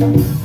Oh,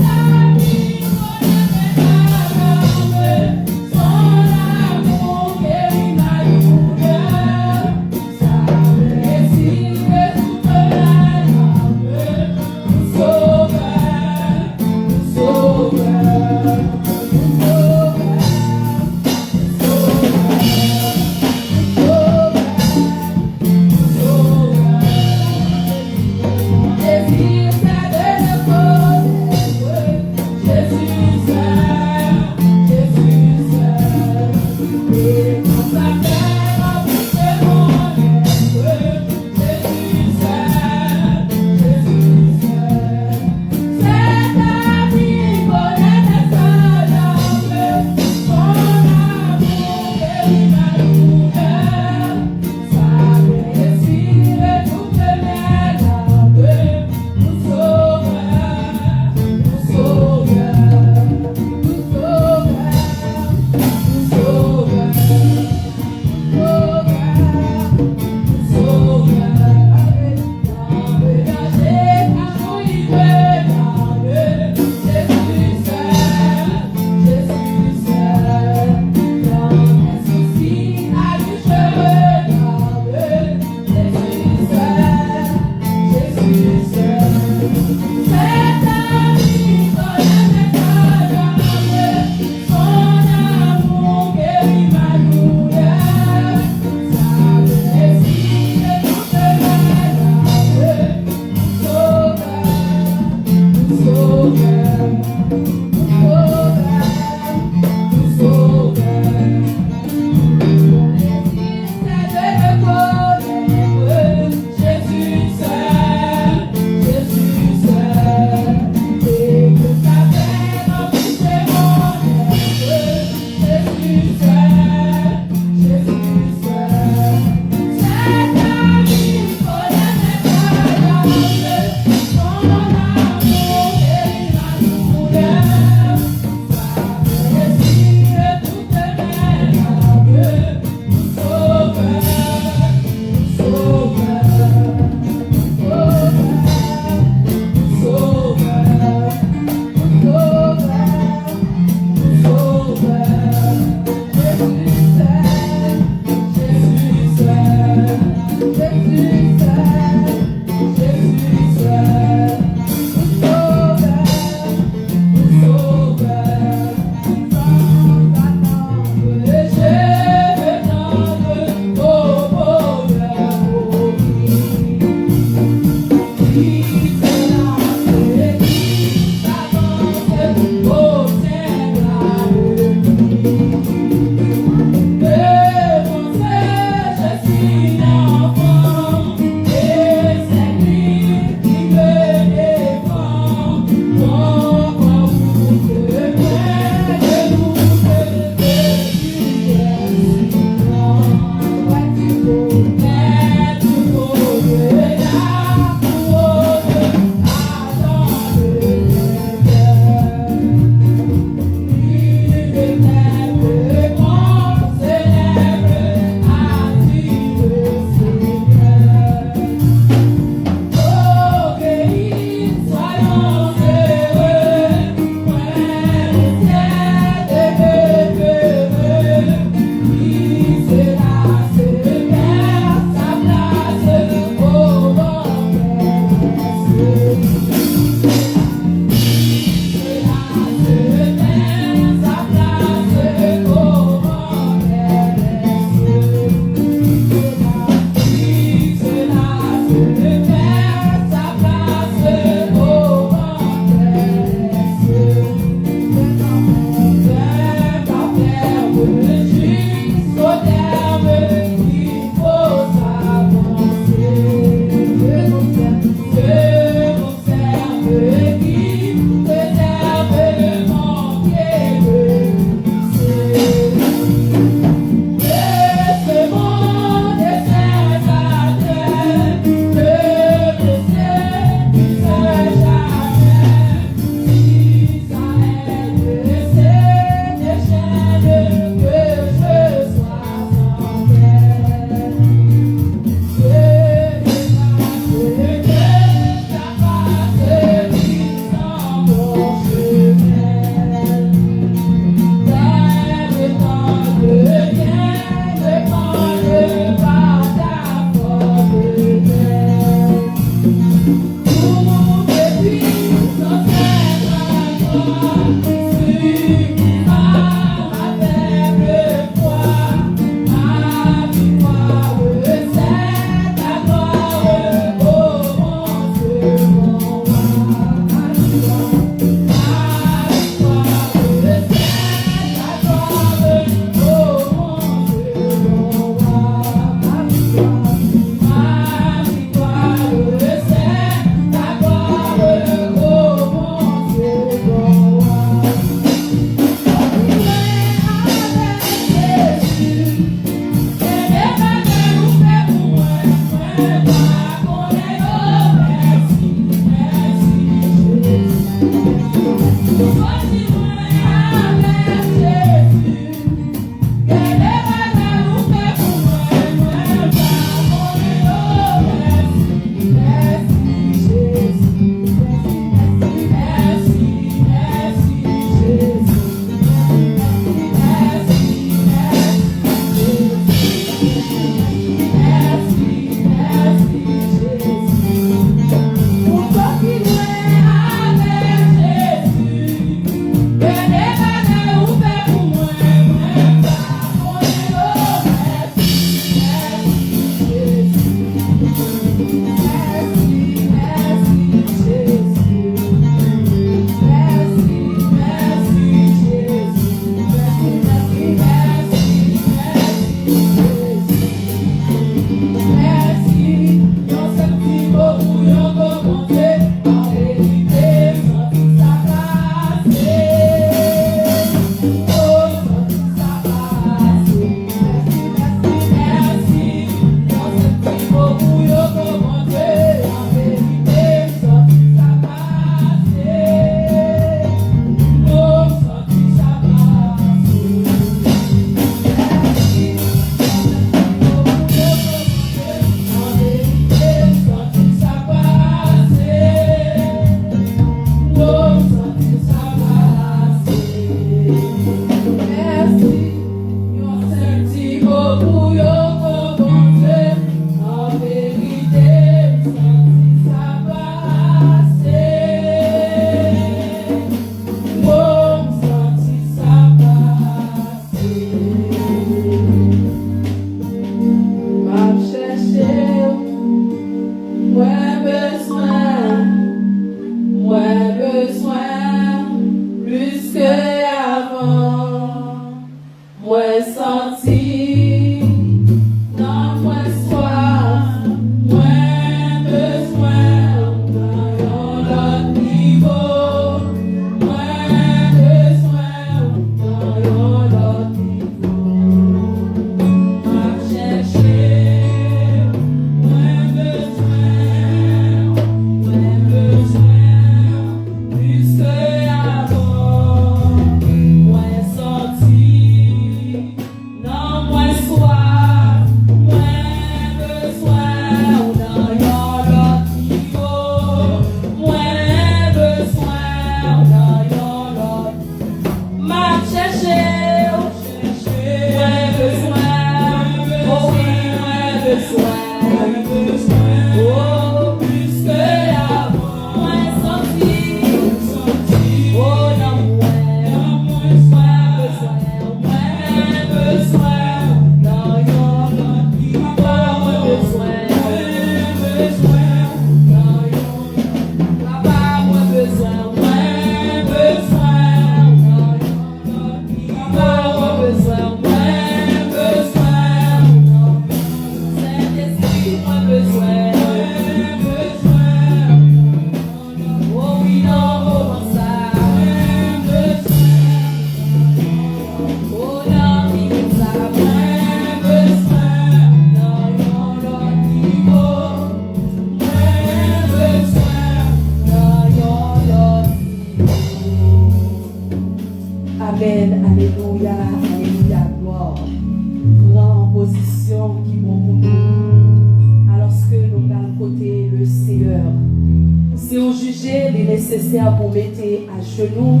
vous jugez, il est nécessaire pour mettre à genoux.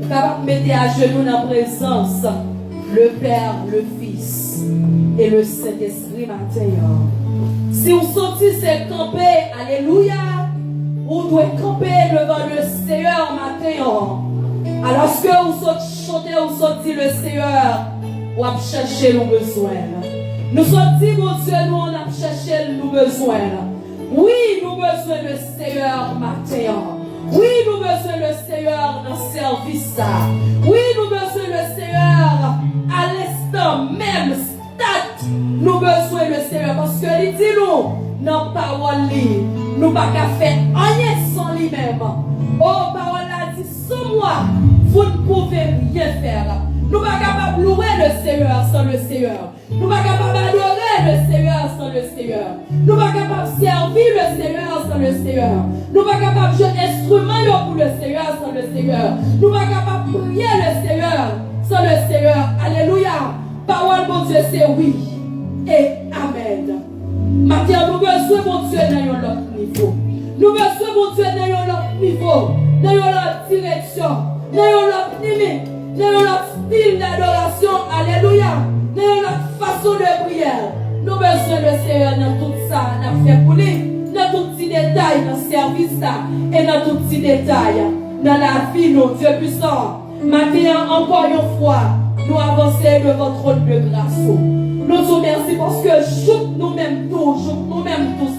Vous capable de mettre à genoux dans la présence le Père, le Fils et le Saint-Esprit matin. Si vous sortez c'est camper, alléluia, vous devez camper devant le Seigneur matin. Alors que vous chantez, vous sortez le Seigneur, vous allez chercher nos besoins. Nous sortons, mon Dieu, nous on a cherché nos besoins. Oui, nous besoin le Seigneur matin. Oui, nous besoin le Seigneur dans le service. Oui, nous besoin le Seigneur à l'instant même. Stade, nous besoin le Seigneur. Parce que il dit nous, dans la parole, nous ne pouvons pas faire rien sans lui-même. Oh, parole a dit, sans moi, vous ne pouvez rien faire. Nous ne sommes pas capables de louer le Seigneur sans le Seigneur. Nous ne sommes pas capables d'adorer le Seigneur sans le Seigneur. Nous ne sommes pas capables de servir le Seigneur sans le Seigneur. Nous ne sommes pas capables de jouer instrument pour le Seigneur sans le Seigneur. Nous ne sommes pas capables de prier le Seigneur sans le Seigneur. Alléluia. Parole, mon Dieu, c'est oui. Et Amen. Maintenant, nous besoin, mon Dieu, dans un autre niveau. Nous besoin, mon Dieu, dans un autre niveau. Dans une autre direction. Dans une autre limite. Dans notre style d'adoration, alléluia, dans notre façon de prière. Nous besoin de Seigneur dans tout ça, dans fait pour lui, dans tout petit détail, dans le service et dans tout petit détail, dans la vie, nos Dieu puissant. Maintenant, encore une fois, nous avançons devant votre trône de grâce. Nous vous remercions parce que joue nous-mêmes tous,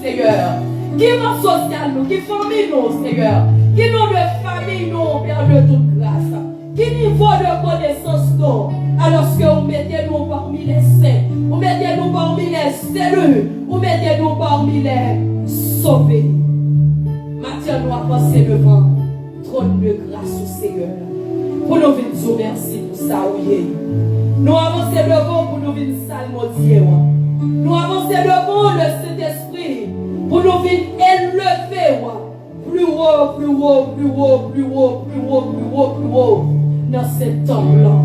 Seigneur. Qui est social, nous, qui famille, nous, Seigneur. Qui nous de famille, nous, Père de toute grâce. Qui niveau de connaissance nous, alors que vous mettez nous parmi les saints, vous mettez nous parmi les élus, vous mettez nous parmi les sauvés. Maintenant, nous avançons devant le trône de grâce au Seigneur. Pour nous venir dire merci pour ça, oui. Nous avançons devant pour nous venir salmodier. Nous avançons devant le Saint-Esprit pour nous venir élever. Plus haut, plus haut, plus haut, plus haut, plus haut, plus haut, plus haut. Dans ce temps-là,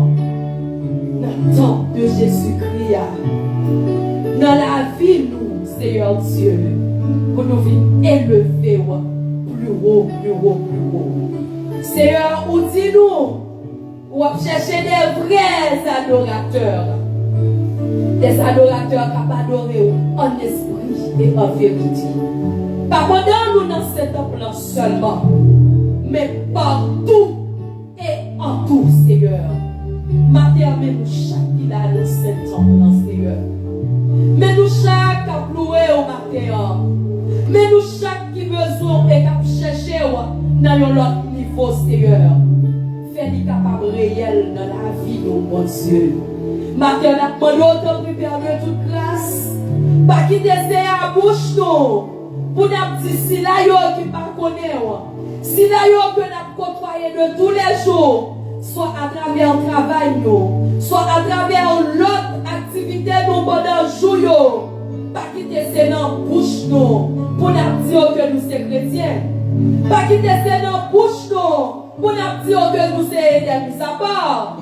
dans le temps de Jésus-Christ, dans la vie, nous, Seigneur Dieu, pour nous venir élever plus haut, plus haut, plus haut. Seigneur, ou dis-nous, ou chercher des vrais adorateurs, des adorateurs capables d'adorer en esprit et en vérité. Pas pendant nous dans cet temple seulement, mais partout et en tout, Seigneur. Matin, mais nous chaque qui a dans cet temple, Seigneur. Mais nous chaque à louer au matin. Mais nous chaque qui besoin et à chercher dans un autre niveau, Seigneur. Fais-nous capable réel dans la vie, mon Dieu. Matin, nous avons autant de Père de toute grâce. Pas quitter à bouche, nous. Pour nous dire si là qui pas connaît, si là que nous côtoyé de tous les jours, soit à travers le travail, soit à travers l'autre activité nous pendant le jour, pas quitter ces dans bouche nous pour nous dire que nous sommes chrétiens, pas quitter ces dans bouche nous pour nous dire que nous sommes des mis à part,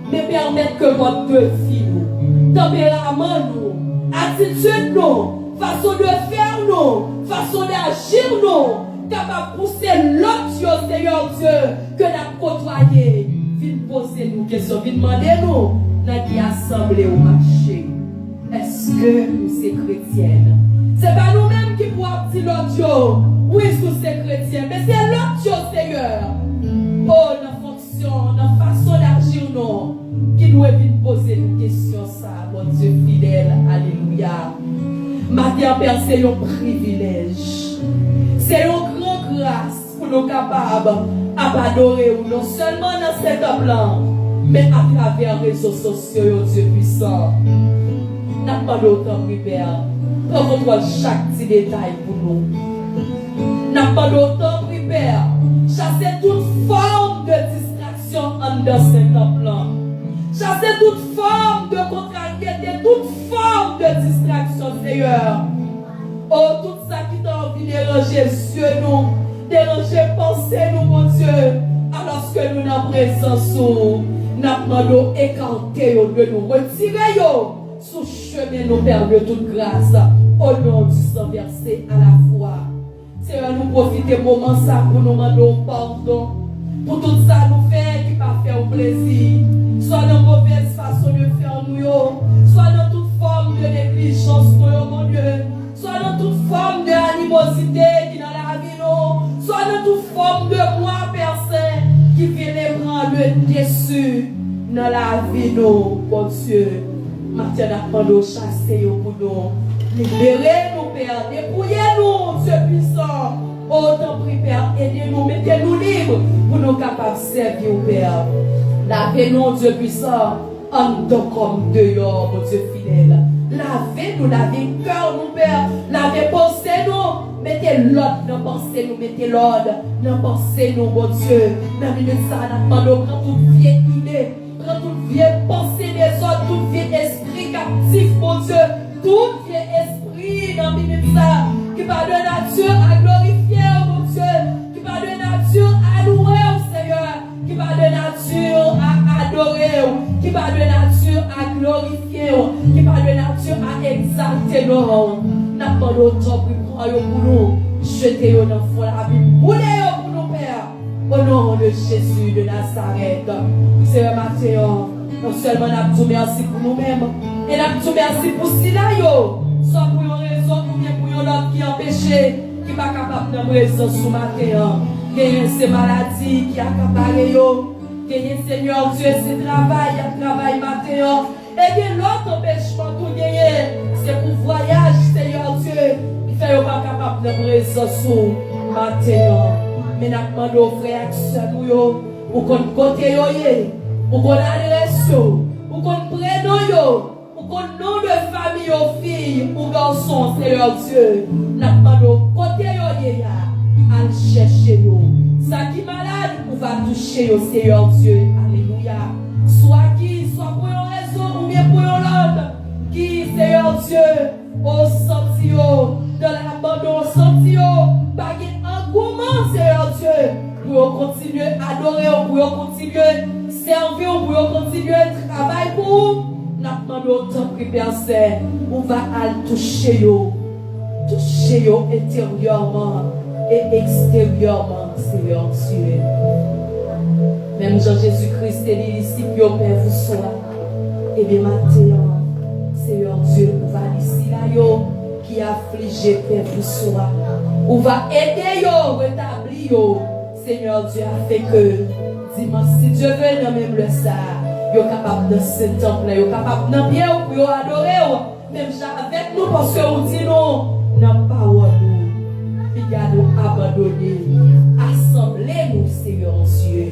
mais permettre que votre vie, nous, tempérament, nous, attitude, nous, façon de faire, nous, façon d'agir, nous, capable de pousser l'autre, Seigneur Dieu, que nous côtoyé. Viens poser nous questions, viens demander nous, dans qui assemblée au marché. Est-ce que nous sommes chrétiennes? C'est pas nous-mêmes qui pouvons dire l'autre, oui, nous sommes chrétiens, mais c'est l'autre, Seigneur. Oh, dans fonction, dans façon d'agir, nous, qui nous venir poser nous questions, ça, mon Dieu fidèle, alléluia. Matin, Père, c'est un privilège. C'est une grande grâce pour nous capables d'adorer non seulement dans cet homme-là, mais à travers les réseaux sociaux, Dieu puissant. N'a pas d'autant, Père. Prends chaque petit détail pour nous. N'a pas d'autant, Père. Chassez toute forme de distraction dans cet homme-là. Chassez toute forme de contrariété, toute forme de distraction, Seigneur. Oh, tout ça qui t'a envie de déranger Dieu, nous, déranger penser, nous, mon Dieu, alors que nous n'avons présence, nous avons écarté, de nous retirer, sous chemin, nous Père de toute grâce, au nom du sang versé à la foi. Seigneur, nous profiter de moment ça pour nous demander pardon. Pour tout ça, nous faire qui pas faire au plaisir. Soit dans mauvaise façon de faire nous, soit dans toute forme de négligence, mon Dieu. Soit dans toute forme d'animosité qui est dans la vie, nous. Soit dans toute forme de moi, personne qui vient les prendre le dessus dans la vie, nous, bon Dieu. Maintenant, nous chasser pour nous. Libérez-nous, Père. Dépouillez-nous, Dieu puissant. Autant prie, Père, aidez-nous, mettez-nous libres pour nous capables de servir, Père. Lavez-nous, Dieu puissant, en dedans comme dehors, mon Dieu fidèle. Lavez-nous, lavez le cœur, nous, Père. Lavez pensez nous. Mettez l'ordre dans pensée, nous. Mettez l'ordre dans pensée, nous, mon Dieu. Dans le milieu de ça, nous demandons, prends toute vieille idée, prends toute vieille pensée des autres, tout vieil esprit captif, mon Dieu. Tout vieil esprit dans le milieu de ça, qui va de nature à glorifier, mon Dieu. Qui va de nature à louer, Seigneur. Qui va de nature à adorer, qui va de nature à glorifier, qui va de nature à exalter nos. N'a pas d'autre pour nous, jeter dans le fond la vie, bouler pour nous, Père, au nom de Jésus de Nazareth. Seigneur Mathéo, non seulement nous merci pour nous-mêmes, et nous merci pour Sinayo, soit pour une raison ou bien pour une autre qui empêche, qui n'est pas capable de présence sous Mathéo. Gagnez ces maladies qui accaparent yo. Gagnez Seigneur Dieu ces travail matin. Et bien l'autre empêchement tout gagner, c'est pour voyage Seigneur Dieu. Qui fait yo pas capable de présence sous matin. Mais n'a demandé aux frères nous yo, pour qu'on côté yo yé, pour qu'on adresse yo, pour qu'on prénom yo, pour qu'on nom de famille aux filles ou garçons Seigneur Dieu. N'a demandé au côté yo yé ya. À chercher yo. Ça qui est malade, on va toucher yo, Seigneur Dieu. Alléluia. Soit pour une raison ou bien pour une autre. Qui, Seigneur Dieu, au senti yo, dans l'abandon, au senti yo, pas un engouement, Seigneur Dieu, pour continuer à adorer, pour continuer à servir, pour continuer à travailler pour vous. Nous demandons autant que personne, on va aller toucher yo intérieurement et extérieurement, Seigneur Dieu. Même Jean-Jésus-Christ est dit ici, Père vous soit. Et bien maintenant, Seigneur Dieu, on va ici là, yo, qui affligé, Père vous soit. On va aider yo, rétablir yo, Seigneur Dieu, afin que dimanche, si Dieu veut, dans même le ça, yo capable de ce temple, yo capable de bien pour yo adorer, même avec nous, parce que on dit non, n'a pas nous. Nous abandonner, assemblez-nous, Seigneur Dieu.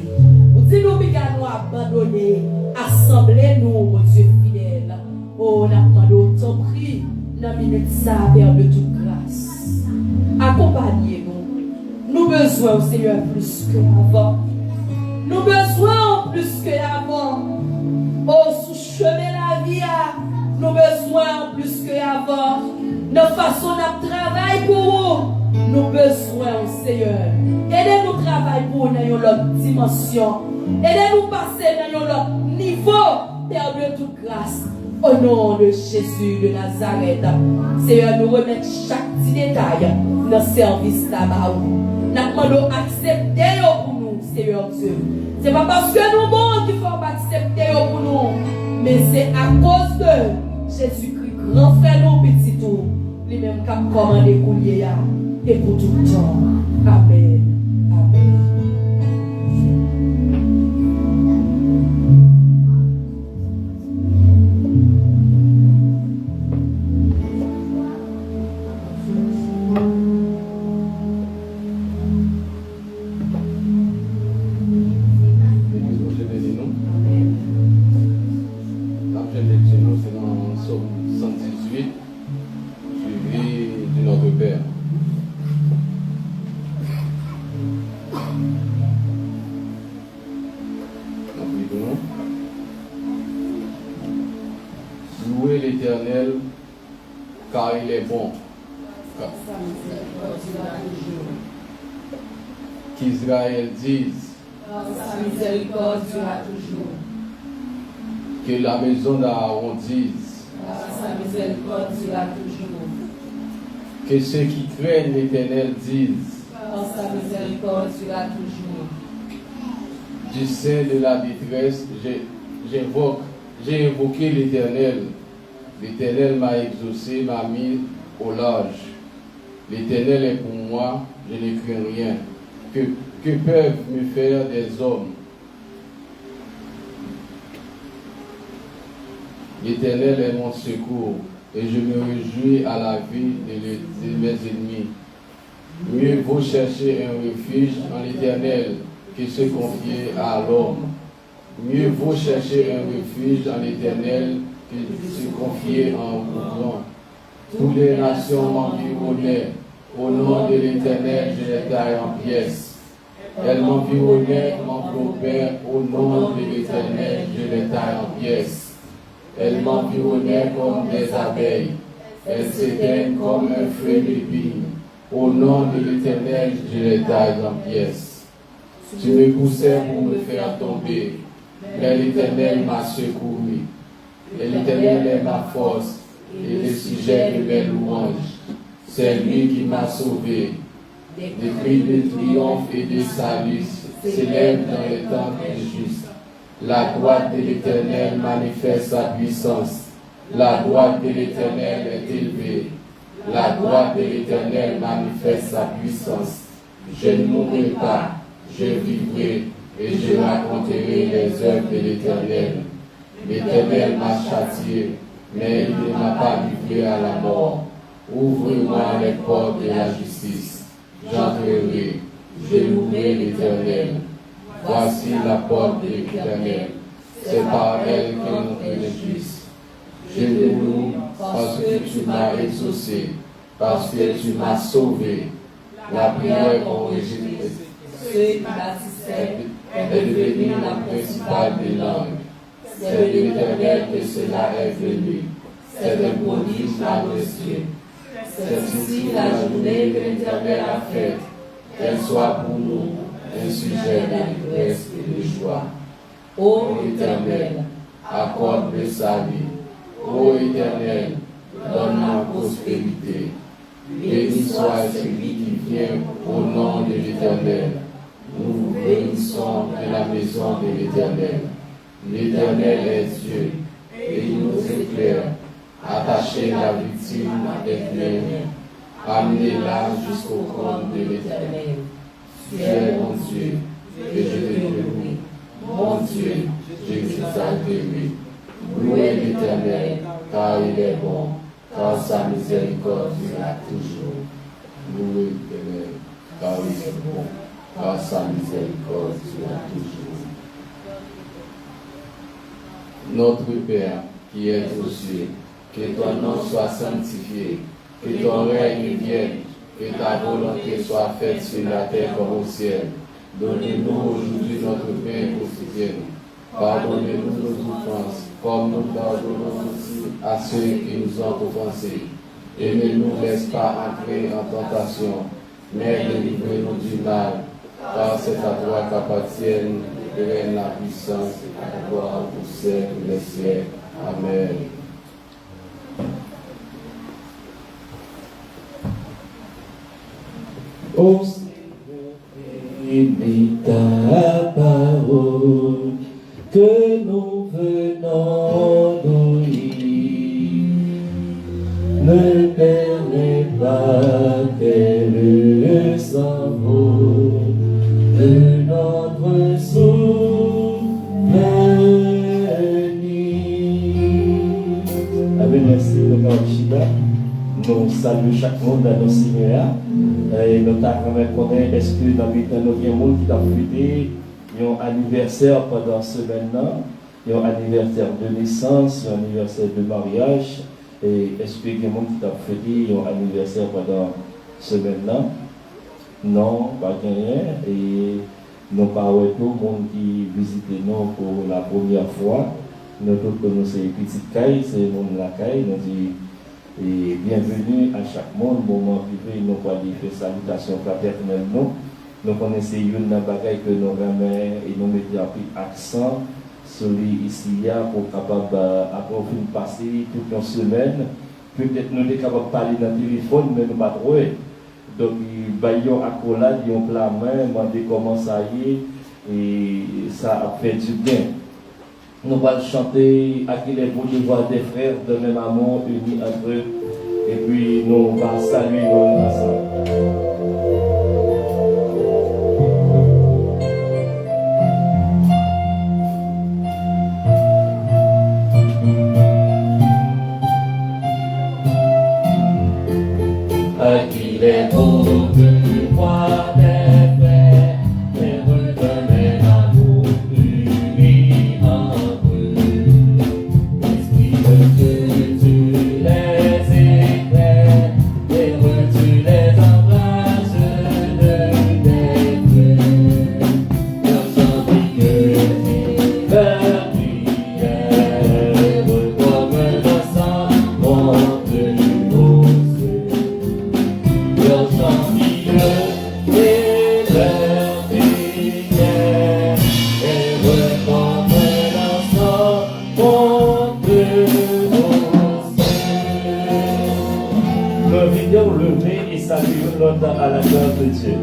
Nous disons nous abandonner, assemblez-nous, mon Dieu fidèle. Oh, on a demandé autant pris dans la minute ça, Père de toute grâce. Accompagnez-nous. Nous besoin, Seigneur, plus qu'avant. Nous besoin plus qu'avant. Oh, sous chemin la vie, nous besoin plus qu'avant. Nos façons de travailler pour vous. Nous besoin, Seigneur. Aidez-nous à travailler pour nous dans une autre dimension. Aidez-nous à passer dans un autre niveau, Père de toute grâce. Au nom de Jésus de Nazareth. Seigneur, nous remettons chaque petit détail dans le service là-bas. Nous demandons d'accepter pour nous, Seigneur Dieu. Ce n'est pas parce que nous sommes qu'il faut accepter pour nous, mais c'est à cause de Jésus-Christ, grand frère, nous, petit tout, les mêmes qui ont commandé pour lui. Et pour tout le temps. Amen. Amen. La prochaine lecture, c'est dans Psaume 118, suivi de notre Père. Louez l'Éternel, car il est bon. Qu'Israël dise, sa miséricorde durera toujours. que la maison d'Aaron dise, Sa miséricorde durera toujours. Que ceux qui craignent l'Éternel disent, Car sa miséricorde sera toujours. du sein de la détresse, j'ai invoqué l'Éternel. L'Éternel m'a exaucé, m'a mis au large. L'Éternel est pour moi, je ne crains rien. Que peuvent me faire des hommes? L'Éternel est mon secours, et je me réjouis à la vie de mes ennemis. Mieux vaut chercher un refuge en l'Éternel que se confier à l'homme. Mieux vaut chercher un refuge en l'Éternel que se confier en mourant. Toutes les nations m'environnaient. Au nom de l'Éternel, je les taille en pièces. Elles m'environnaient, m'enveloppaient. Au nom de l'Éternel, je les taille en pièces. Elles m'environnaient comme des abeilles. Elles s'éteignent comme un feu d'épines. Au nom de l'Éternel, je les taille en pièces. Tu me poussais pour me faire tomber, mais l'Éternel m'a secouru. Et l'Éternel est ma force et le sujet de mes louanges. C'est lui qui m'a sauvé. Des cris de triomphe et de salut s'élèvent dans les temples des justes. La droite de l'Éternel manifeste sa puissance. La droite de l'Éternel est élevée. La droite de l'Éternel manifeste sa puissance. Je ne mourrai pas, je vivrai et je raconterai les œuvres de l'Éternel. L'Éternel m'a châtié, mais il ne m'a pas livré à la mort. Ouvre-moi les portes de la justice. J'entrerai, je louerai l'Éternel. Voici la porte de l'Éternel. C'est par elle qu'entre les justes. Je te loue parce que tu m'as exaucé, parce que tu m'as sauvé. La prière enregistrée. Ceux qui bâtissaient est devenue la principale des langues. C'est de l'Éternel que cela est venu. C'est un prodige majestueux. C'est ici la journée que l'Éternel a faite. Qu'elle soit pour nous un sujet d'allégresse et de joie. Ô Éternel, accorde le salut. Ô Éternel, donne la prospérité. Béni soit celui qui vient au nom de l'Éternel. Nous vous bénissons de la maison de l'Éternel. L'Éternel est Dieu, et il nous éclaire. Attachez la victime avec les mains. Amenez-la jusqu'au trône de l'Éternel. Tu es mon Dieu, et je te loue. Mon Dieu, j'exalte lui. Louez l'Éternel, car il est bon, car sa miséricorde sera toujours. Louez l'Éternel, car il est bon, car sa miséricorde sera toujours. Notre Père, qui es aux cieux, que ton nom soit sanctifié, que ton règne vienne, que ta volonté soit faite sur la terre comme au ciel. Donne-nous aujourd'hui notre pain quotidien. Pardonnez-nous nos offenses, comme nous pardonnons aussi à ceux qui nous ont offensés. Et ne nous laisse pas entrer en tentation, mais délivrez-nous du mal. Car c'est à toi qu'appartiennent le règne, la puissance et la gloire au siècle des siècles. Amen. Ô Seigneur, bénis ta parole, que nous venons nous lire. Ne permets pas qu'elle s'envole de notre souvenir. Amen, merci, le Père Chiba. Nous saluons chaque monde dans nos Seigneurs. Et nous avons est-ce que dans le temps, nous avons des gens qui ont fêté un anniversaire pendant ce maintenant, un anniversaire de naissance, un anniversaire de mariage. Et est-ce que des gens qui ont fêté un anniversaire pendant ce maintenant? Non, pas rien. Et nous parlons tout le monde qui visite nous pour la première fois. Nous tous connaissons les petites cailles, c'est le monde de la caille. Nous disons et bienvenue à chaque monde, moment privé, nous pas dire salutations fraternelles. Nous connaissons une bagaille que nous remettons et nous mettons accent sur ici pour capable après passer toute une semaine peut-être nous sommes capables de parler dans le téléphone, mais nous ne pas trop. Donc, ils ont accolade, ils ont plat main, demander comment ça y est, et ça a fait du bien. Nous allons chanter à qui les beaux devoirs des frères de même amour unis entre eux, et puis nous allons saluer nous ensemble. À qui les beaux devoirs des frères, les redonner l'amour unis entre eux. Esprit de Dieu, tu les éclaires, et tu les embrasses de tes feux. Leurs envieux et leurs prières, comme un sang monte aux cieux. Leurs envieux et leurs prières, et comme un sang monte aux cieux. Nous venions lever et saluer l'autre à la gloire de Dieu.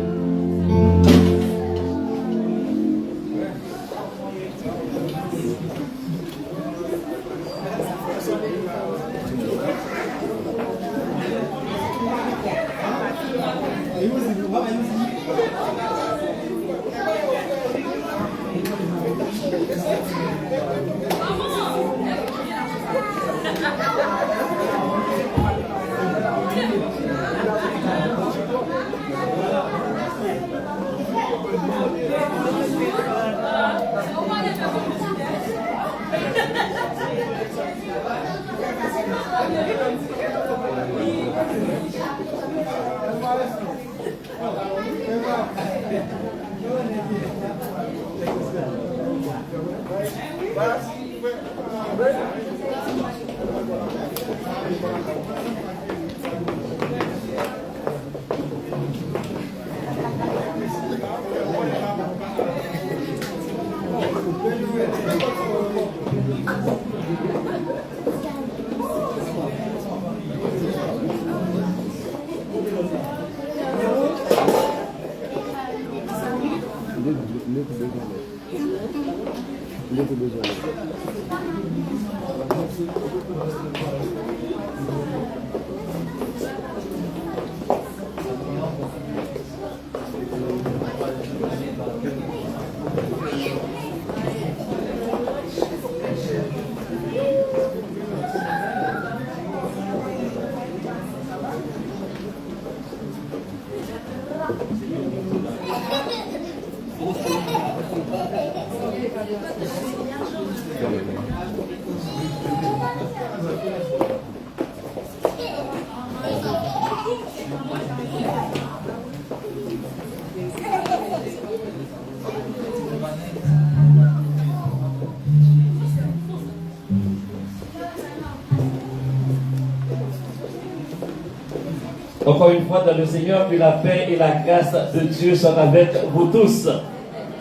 Encore une fois, dans le Seigneur, que la paix et la grâce de Dieu soient avec vous tous.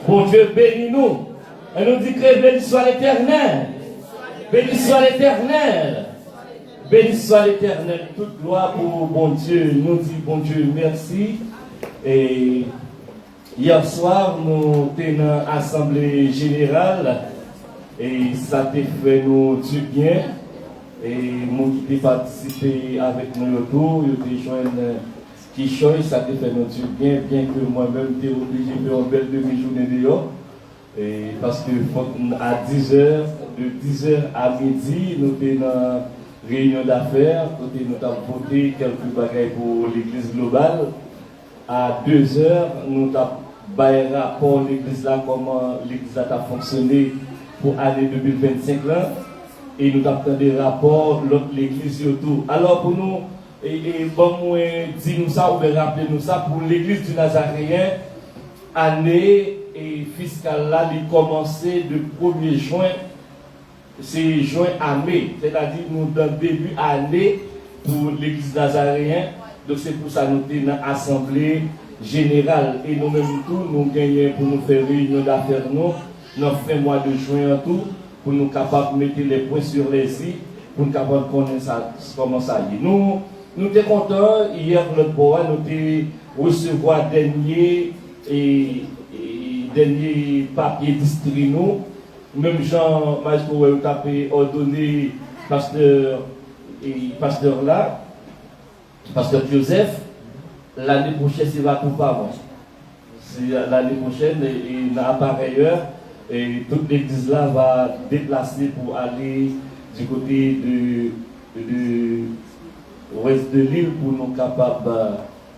Bon Dieu, bénis-nous. Et nous dit que béni soit l'Éternel. Béni soit l'Éternel. Béni soit l'Éternel. Toute gloire pour bon Dieu. Nous dit bon Dieu, merci. Et hier soir, nous étions dans l'Assemblée générale. Et ça t'a fait nous du bien. Et moi qui ai participé avec nous autour, je suis joint qui choisit, ça te fait nous du bien, bien que moi-même j'étais obligé de faire une belle demi-journée dehors. Et parce que à 10h, de 10h à midi, nous étions dans une réunion d'affaires, nous avons voté quelques bagages pour l'église globale. À 2h, nous avons fait un rapport de l'église là, comment l'église a fonctionné pour l'année 2025 là. Et nous avons des rapports, l'église autour. Alors pour nous, bon, dis nous ça, ou rappeler nous ça, pour l'église du Nazaréen, année fiscale là, il commençait de 1er juin, c'est juin à mai, c'est-à-dire nous dans le début année pour l'église Nazaréen. Donc c'est pour ça que nous sommes dans l'Assemblée générale. Et nous-mêmes tout, nous gagnons pour nous faire réunion d'affaires, nous, dans fin mois de juin en tout, pour nous capables de mettre les points sur les i pour nous capables de connaître ça, comment ça y est. Nous sommes contents, hier, notre bois, nous avons recevoir dernier papier district nous. Même Jean Maestro a tapé ordonné pasteur là, pasteur Joseph, l'année prochaine, c'est va pour pas l'année prochaine, et par ailleurs, et toute l'église là va déplacer pour aller du côté de l'ouest de l'île pour nous capables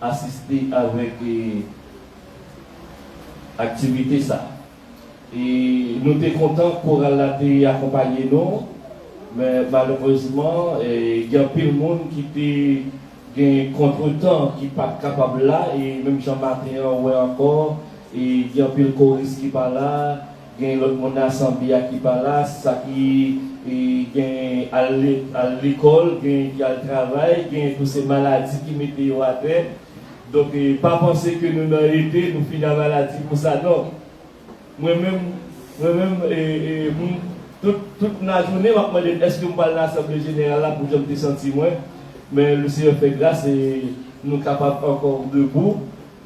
d'assister avec activité ça. Et nous sommes contents pour aller accompagner nous, mais malheureusement, il y a plus de monde qui était contre-temps, qui n'est pas capable là, et même Jean-Martin ouais encore, et il y a plus de choriste qui n'est pas là, il y a l'autre monde à Sambia qui n'est pas là, ça qui est à l'école, qui a le travail, il y a toutes ces maladies qui mettent à terre. Donc, pas penser que nous n'avons été, nous finissons la maladie pour ça, non. Moi-même, toute la journée, je me demande est-ce que je parle de l'Assemblée Générale là pour que je me sente moins. Mais le Seigneur fait grâce et nous sommes capables encore debout.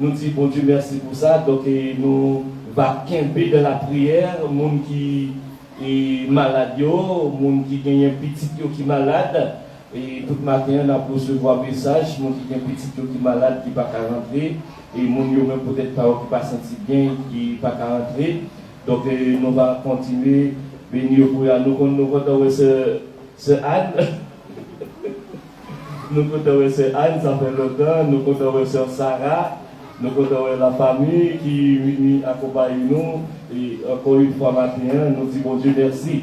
Nous disons bon Dieu merci pour ça. Donc nous allons camper dans la prière, les gens qui sont malades, les gens qui ont un petit qui est malade. Et tout matin, on a recevoir un message, les gens qui ont un petit qui est malade, qui ne peuvent pas rentrer. Et les gens qui même peut-être pas qui ne pas senti bien, qui ne peuvent pas rentrer. Donc nous allons continuer. Béni pour nous comptons ce Anne. Nous comptons ce Anne, ça fait longtemps. Nous comptons ce Sarah. Nous comptons la famille qui vient accompagner nous. Et encore une fois matin, nous disons bon Dieu merci.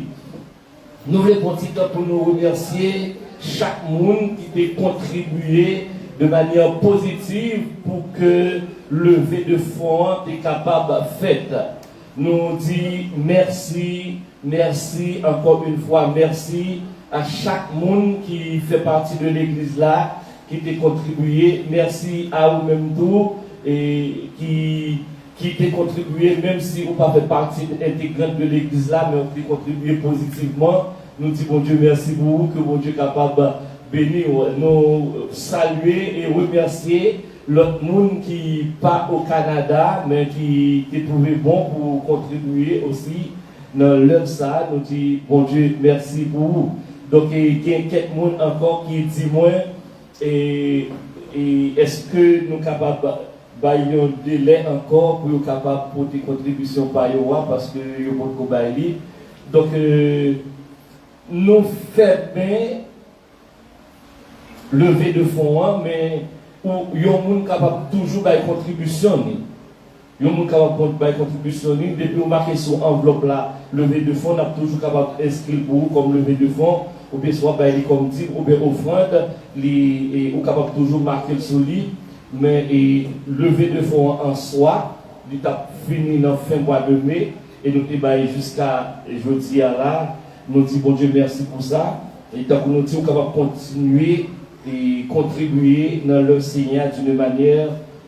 Nous voulons prendre petit temps pour nous remercier chaque monde qui a contribué de manière positive pour que le levée de fonds est capable de faire. Nous disons merci, encore une fois, merci à chaque monde qui fait partie de l'église là, qui a contribué. Merci à vous-même tous et qui a contribué, même si vous n'avez pas fait partie intégrante de l'église là, mais vous avez contribué positivement. Nous disons bon Dieu merci pour vous, que bon Dieu est capable de bénir, nous saluer et remercier l'autre monde qui n'est pas au Canada, mais qui est trouvé bon pour contribuer aussi dans l'œuvre ça. Nous disons bon Dieu merci pour vous. Donc il y a quelques monde encore qui dit moi, et est-ce que nous sommes capables de un délai encore pour être capable de porter contribution par Yoa parce que nous avons pas de donc nous faisons bien lever de fonds, mais où il y a des gens capables toujours de contribution. Il y a des gens capables de contribution. Depuis qu'on marque sur enveloppe là, lever de fonds, on est toujours capable d'inscrire pour vous comme lever de fonds, ou bien soit comme dire, ou bien offrande, ou capable toujours marquer sur lui. Mais lever de fonds en soi, il a fini dans fin mois de mai, et nous avons jusqu'à jeudi à là. Nous disons bon Dieu merci pour ça. Et tant que nous disons qu'on va continuer et contribuer dans le Seigneur d'une manière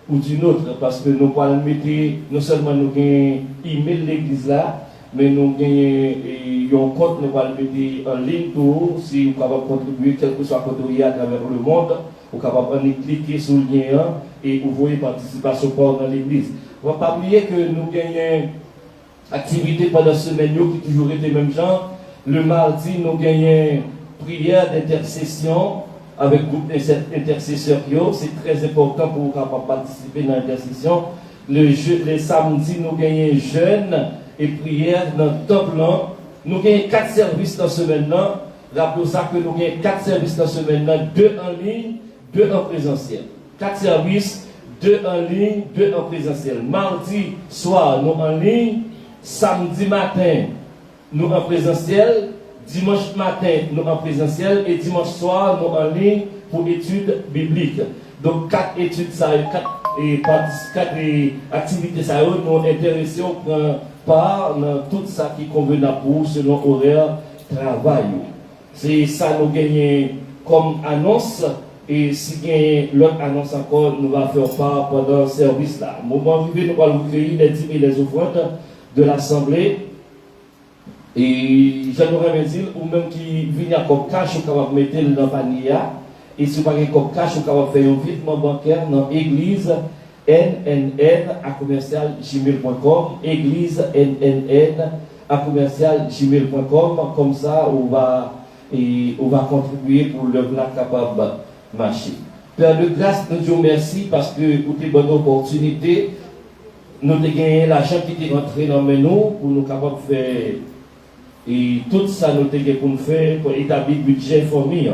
ou d'une autre. Parce que nous allons mettre, non seulement nous avons email l'église là, mais nous avons un compte, nous allons mettre en ligne pour si vous pouvez contribuer, quel que soit côté à travers le monde, vous pouvez cliquer sur le lien et vous voyez participation dans l'église. On ne va pas oublier que nous gagnons activité pendant la semaine qui toujours été même genre. Le mardi, nous gagnons prière d'intercession avec le groupe d'intercesseurs. C'est très important pour vous participer dans l'intercession. Le samedi, nous gagnons jeûne et prière dans le temple. Nous gagnons 4 services dans ce semaine-là. Rappelez ça que nous gagnons 4 services dans ce semaine-là, 2 en ligne, 2 en présentiel. 4 services, 2 en ligne, 2 en présentiel. Mardi soir, nous en ligne. Samedi matin, nous en présentiel, dimanche matin, nous en présentiel, et dimanche soir, nous en ligne pour études bibliques. Donc, 4 études, 4 activités, ça, nous intéressés, on prend part dans tout ça qui convient pour selon horaire travail. C'est ça nous gagnons comme annonce, et si gagne l'autre annonce encore, nous allons faire part pendant le service là. Moment venu, nous allons recueillir les dîmes et les offrandes de l'Assemblée. Et j'aimerais dire, ou même qui vient comme cash ou capable mettre dans le panier, et si vous n'avez pas comme cash ou capable faire un virement bancaire dans l'église nnn@commercial-gmail.com, église nnn@commercial-gmail.com, comme ça on va contribuer pour le plat capable de marcher. Père de grâce, nous disons merci parce que pour tes bonnes opportunités, nous avons gagné l'argent qui est rentré dans nous pour nous capables de faire. Et tout ça, nous avons pour nous faire, pour établir le budget famille.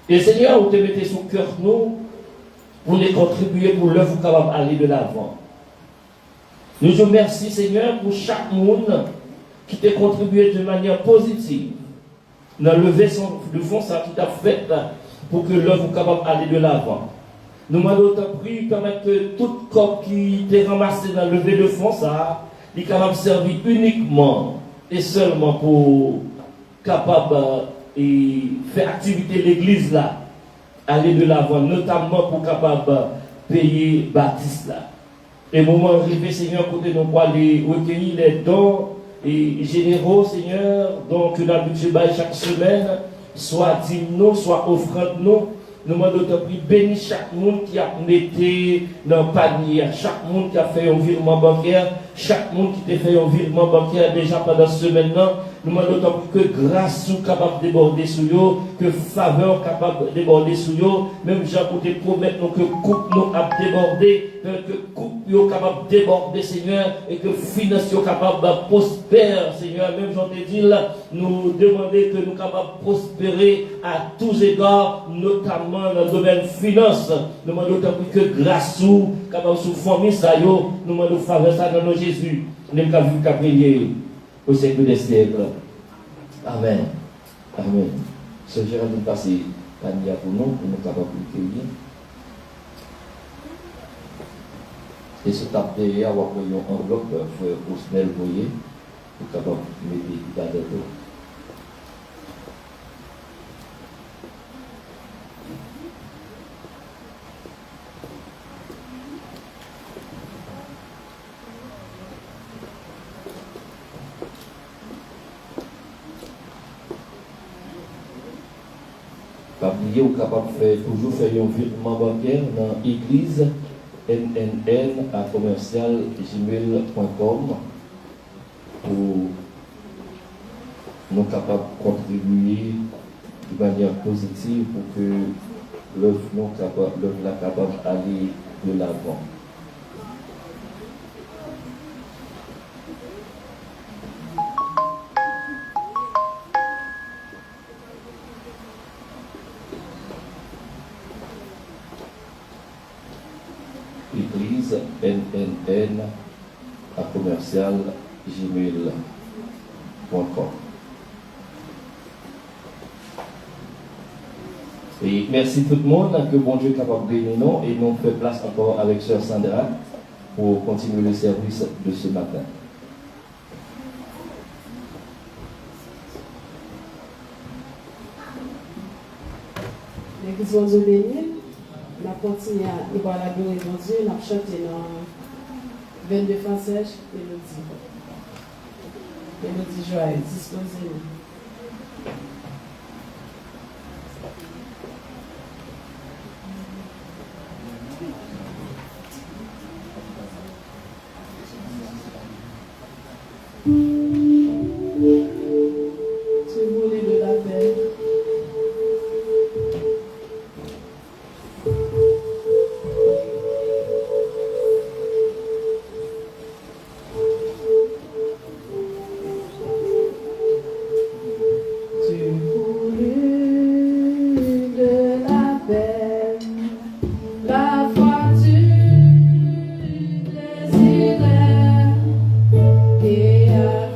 Et Seigneur, vous te mettez sur le cœur nous pour les contribuer pour l'œuvre capable d'aller de l'avant. Nous vous remercions, Seigneur, pour chaque monde qui t'a contribué de manière positive dans le lever de fond, ça qui t'a fait pour que l'œuvre soit capable d'aller de l'avant. Nous demandons d'autant plus permettre que tout corps qui t'est ramassé dans le lever de fond, ça, est capable de servir uniquement et seulement pour capable et faire activité l'église là, aller de l'avant, notamment pour capable payer Baptiste là. Et moment arrivé, Seigneur, côté nous pour aller recueillir les dons et généraux, Seigneur, donc que l'habitude chaque semaine, soit dîme-nous, soit offrande-nous. Nous demandons de bénir chaque monde qui a mis dans le panier, chaque monde qui a fait un virement bancaire, chaque monde qui a fait un virement bancaire déjà pendant ce semaine-là. Nous demandons que grâce soit capable de déborder sur eux, que faveur capable de déborder sur eux, même Jean pour te promettre que coupe nous a débordé, que coupe nous capable de déborder, Seigneur, et que finance nous capable de prospérer, Seigneur. Même Jean te dit là, nous demander que nous capables de prospérer à tous égards, notamment dans le domaine finance. Nous demandons que grâce sous capable sous famille ça yo, nous demandons faveur ça dans nos Jésus. Nous avons vu qu'à prier au siècle des siècles. Amen. Amen. Ce Gérald nous passe Tania pour nous capables de cueillir. Et ce tape derrière, avoir une enveloppe, pour se mettre le voyer, pour capable de mettre dans le dos. Ou capable de faire, toujours faire un virement bancaire dans l'église nnn@commercial-gmail.com pour nous capables de contribuer de manière positive pour que l'œuvre soit capable d'aller de l'avant. Église nnn@commercial-gmail.com. Et merci tout le monde, que bon Dieu est capable de bénir nous et nous fait place encore avec Sœur Sandra pour continuer le service de ce matin. L'église Dieu béni. On a continué à voir la gloire de Dieu, on a chanté dans 22 français, mélodie joyeuse, disposez-nous. Tu voulais de la paix. Yeah.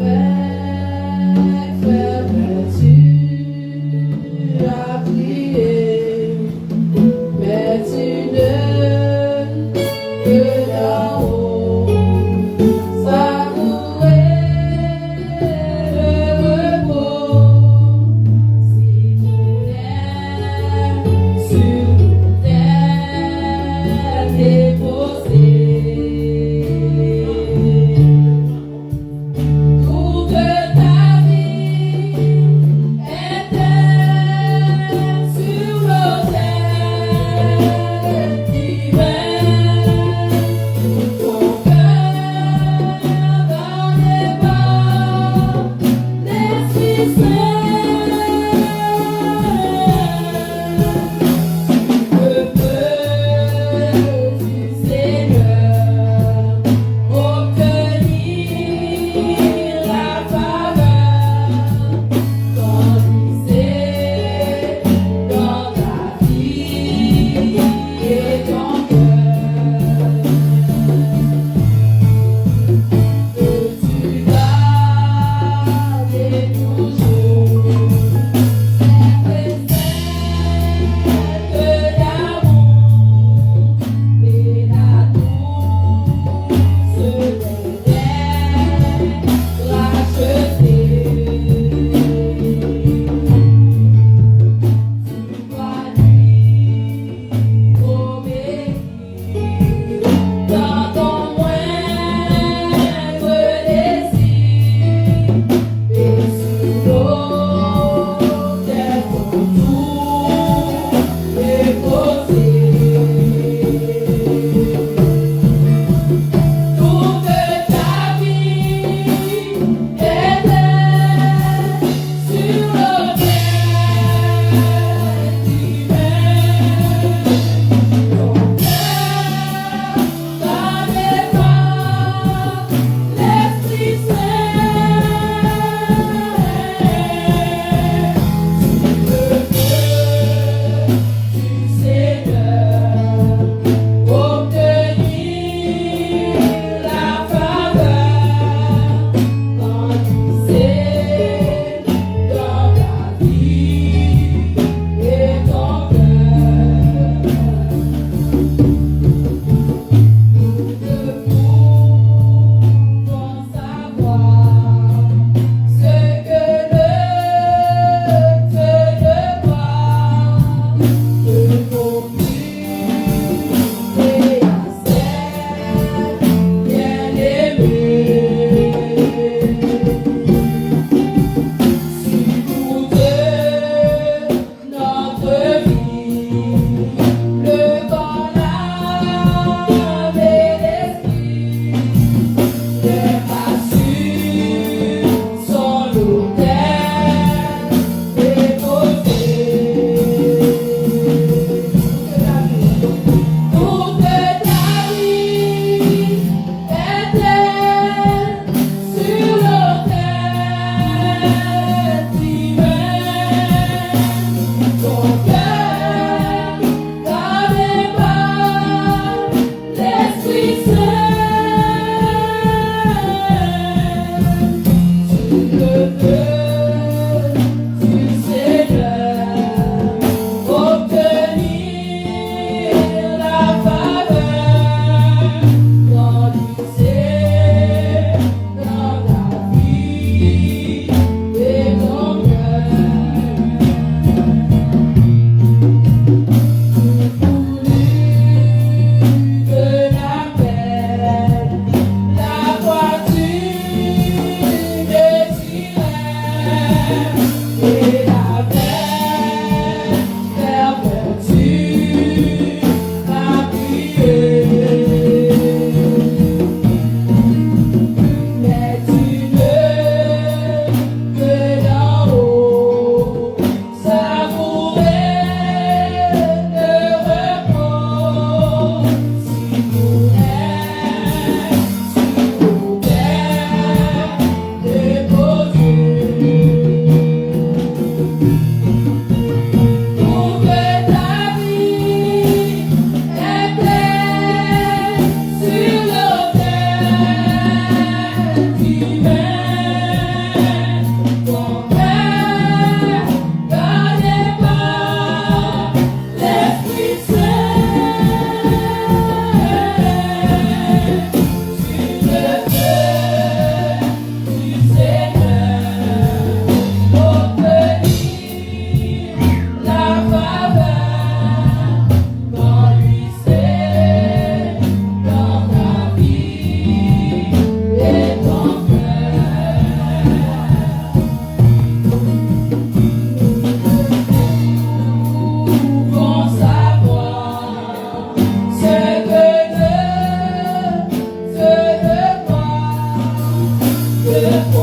Sur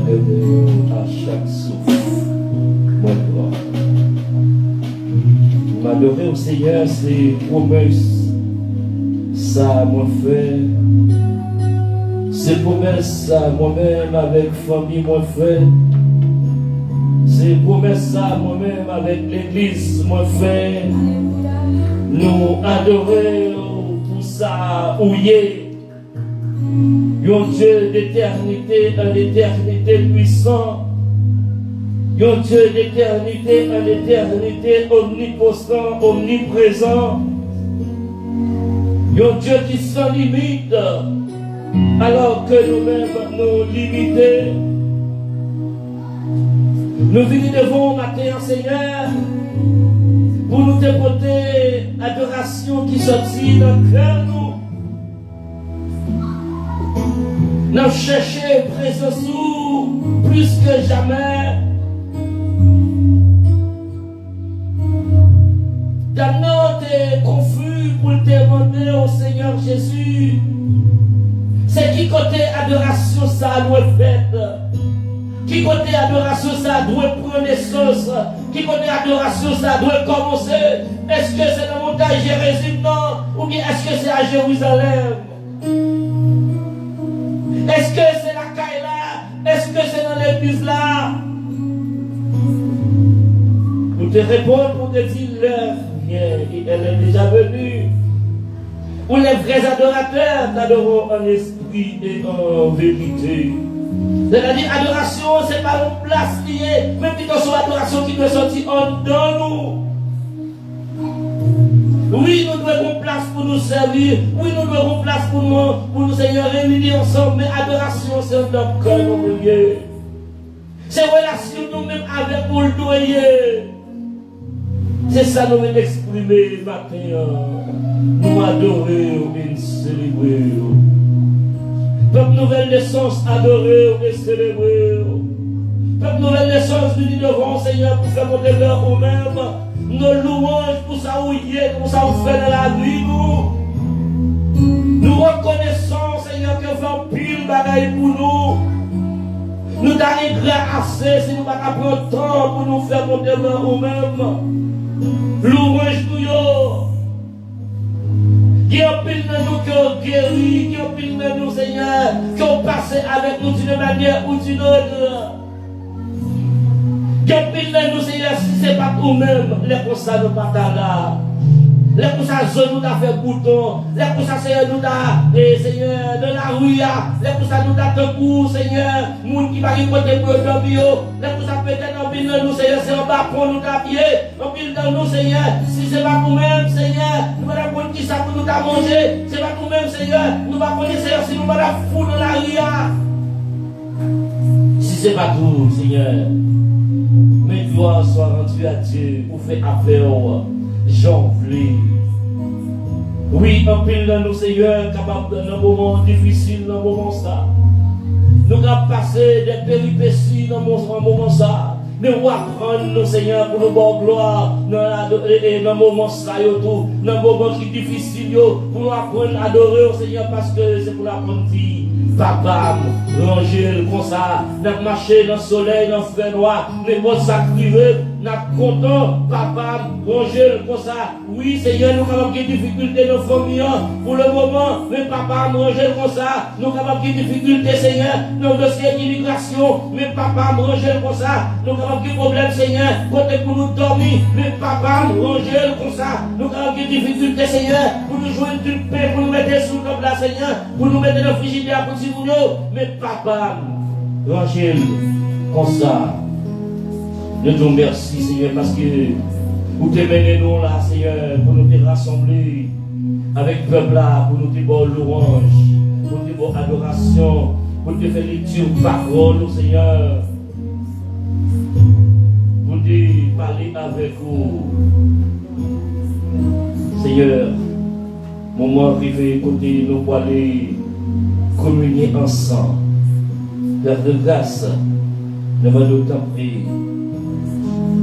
m'adorer à chaque souffle. Moi, gloire. M'adorer au Seigneur, c'est promesse. Ça, moi, fait. C'est promesse, ça, moi-même, avec famille, moi, fait. C'est promesse, ça, moi-même, avec l'église, moi, fait. Nous adorer pour ça, où y est. Un Dieu d'éternité, un éternité puissant. Un Dieu d'éternité, un éternité omnipotent, omniprésent. Un Dieu qui sans limite, alors que nous-mêmes nous limités. Nous venons devant matin, Seigneur, pour nous déporter adoration qui sortit dans le cœur nous. Nous chercher présence plus que jamais. Dans notre confus pour te demander au Seigneur Jésus, c'est qui côté adoration ça doit faire. Qui côté adoration ça doit prendre naissance. Qui côté adoration ça doit commencer. Est-ce que c'est la montagne Jérusalem non? Ou bien est-ce que c'est à Jérusalem? Est-ce que c'est la caille là? Est-ce que c'est dans l'église là? Pour te répondre, pour te dire l'heure vient et elle est déjà venue. Où les vrais adorateurs t'adoreront en esprit et en vérité. C'est-à-dire, adoration, c'est pas une place liée, même plutôt sur l'adoration qui doit sortir en dedans nous. Oui, nous devons une place pour nous servir. Oui, nous devons une place pour nous Seigneur, réunir ensemble. Mais adoration, c'est un homme que nous voyons. C'est relation nous-mêmes avec nous le doyer. C'est ça nous voulons exprimer matin. Nous adorer et nous célébrer. Peuple nouvelle naissance, adorer et célébrer. Peuple nouvelle naissance, nous disons devant Seigneur pour faire monter l'heure au même. Nos louanges pour ça où il est, pour ça où fait dans la vie, nous reconnaissons, Seigneur, que fait un pile bagaille pour nous. Nous t'allons grâce si nous ne pas prendre le temps pour nous faire monter l'heure au même. Louange pour nous. Qui ont pile de nous, qui ont guéri, qui ont pile de nous, Seigneur, qui ont passé avec nous d'une manière ou d'une autre. Qui ont pile de nous, Seigneur, si ce n'est pas nous-mêmes, les constats nous pas là. Les constats nous t'a fait bouton, les constats, Seigneur, nous t'a, Seigneur, de la rue, les constats nous t'a debout, Seigneur, moun qui va y côté pour dormir, les constats peut-être en pile de nous, Seigneur, c'est en bas pour nous taper, en pile de nous, Seigneur, si c'est pas nous-mêmes, Seigneur, nous allons prendre qui ça pour nous t'a manger, c'est pas nous-mêmes, Seigneur, nous allons prendre, Seigneur, si nous allons foutre dans la rue, si c'est pas tout, Seigneur, mais gloire soit rendue à Dieu pour faire affaire, j'en voulais. Oui, un pile de nous, Seigneur, capable dans un moment difficile, dans un moment ça. Nous avons passé des péripéties dans un moment ça. Mais nous apprenons, nous, Seigneur, pour nous bonne gloire, dans un moment ça, dans un moment qui est difficile, pour nous apprendre à adorer au Seigneur, parce que c'est pour l'apprendre. Papa, ranger comme ça, n'a marché dans le soleil, dans le feu noir, mais bon, ça privé, n'a content, papa, ranger comme ça. Oui, Seigneur, nous avons des difficultés dans nos familles, pour le moment, mais papa, ranger comme ça, nous avons des difficultés, Seigneur, dans le dossier d'immigration, mais papa, ranger comme ça, nous avons des problèmes, Seigneur, côté pour nous dormir, mais papa, ranger comme ça, nous avons des difficultés, Seigneur, pour nous jouer du pain, pour nous mettre sous comme là, Seigneur, pour nous mettre dans le frigidaire, pour mais papa, Rachel, comme ça, je te remercie, Seigneur, parce que vous te menez nous là, Seigneur, pour nous te rassembler avec le peuple là, pour nous te faire louange, pour nous te faire adoration, pour te faire lecture parole, Seigneur, pour te parler avec vous. Seigneur, moment arrivé, côté nous pour aller communier ensemble. Père de grâce, nous allons t'en prier.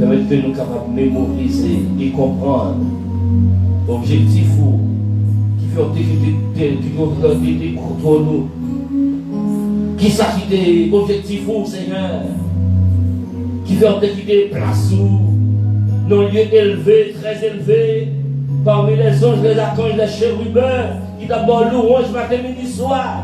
Permettre que nous sommes capables de mémoriser et comprendre l'objectif qui fait contre nous, qui Qui ça qui est objectif ou Seigneur? Qui fait quitter place ou nos lieux élevés, très élevés, parmi les anges, les archanges, les chérubins, qui d'abord louange matin, midi, soir,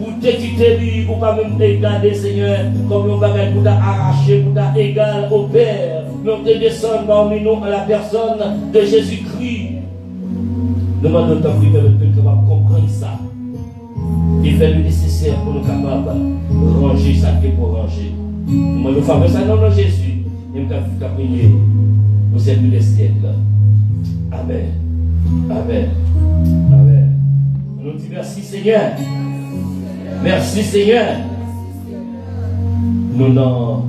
pour te quitter, pour pas même te garder, Seigneur, comme on va pour t'arracher, pour t'égal au Père. Mais on te descend parmi nous à la personne de Jésus-Christ. Demandons ta prière avec nous capable de comprendre ça. Et faire le nécessaire pour nous capables de ranger ça qui est pour ranger. Nous nous faisons ça dans Jésus. Et nous avons prié au service des siècles. Amen. Amen. Amen. Nous disons merci Seigneur. Merci Seigneur. Nous dans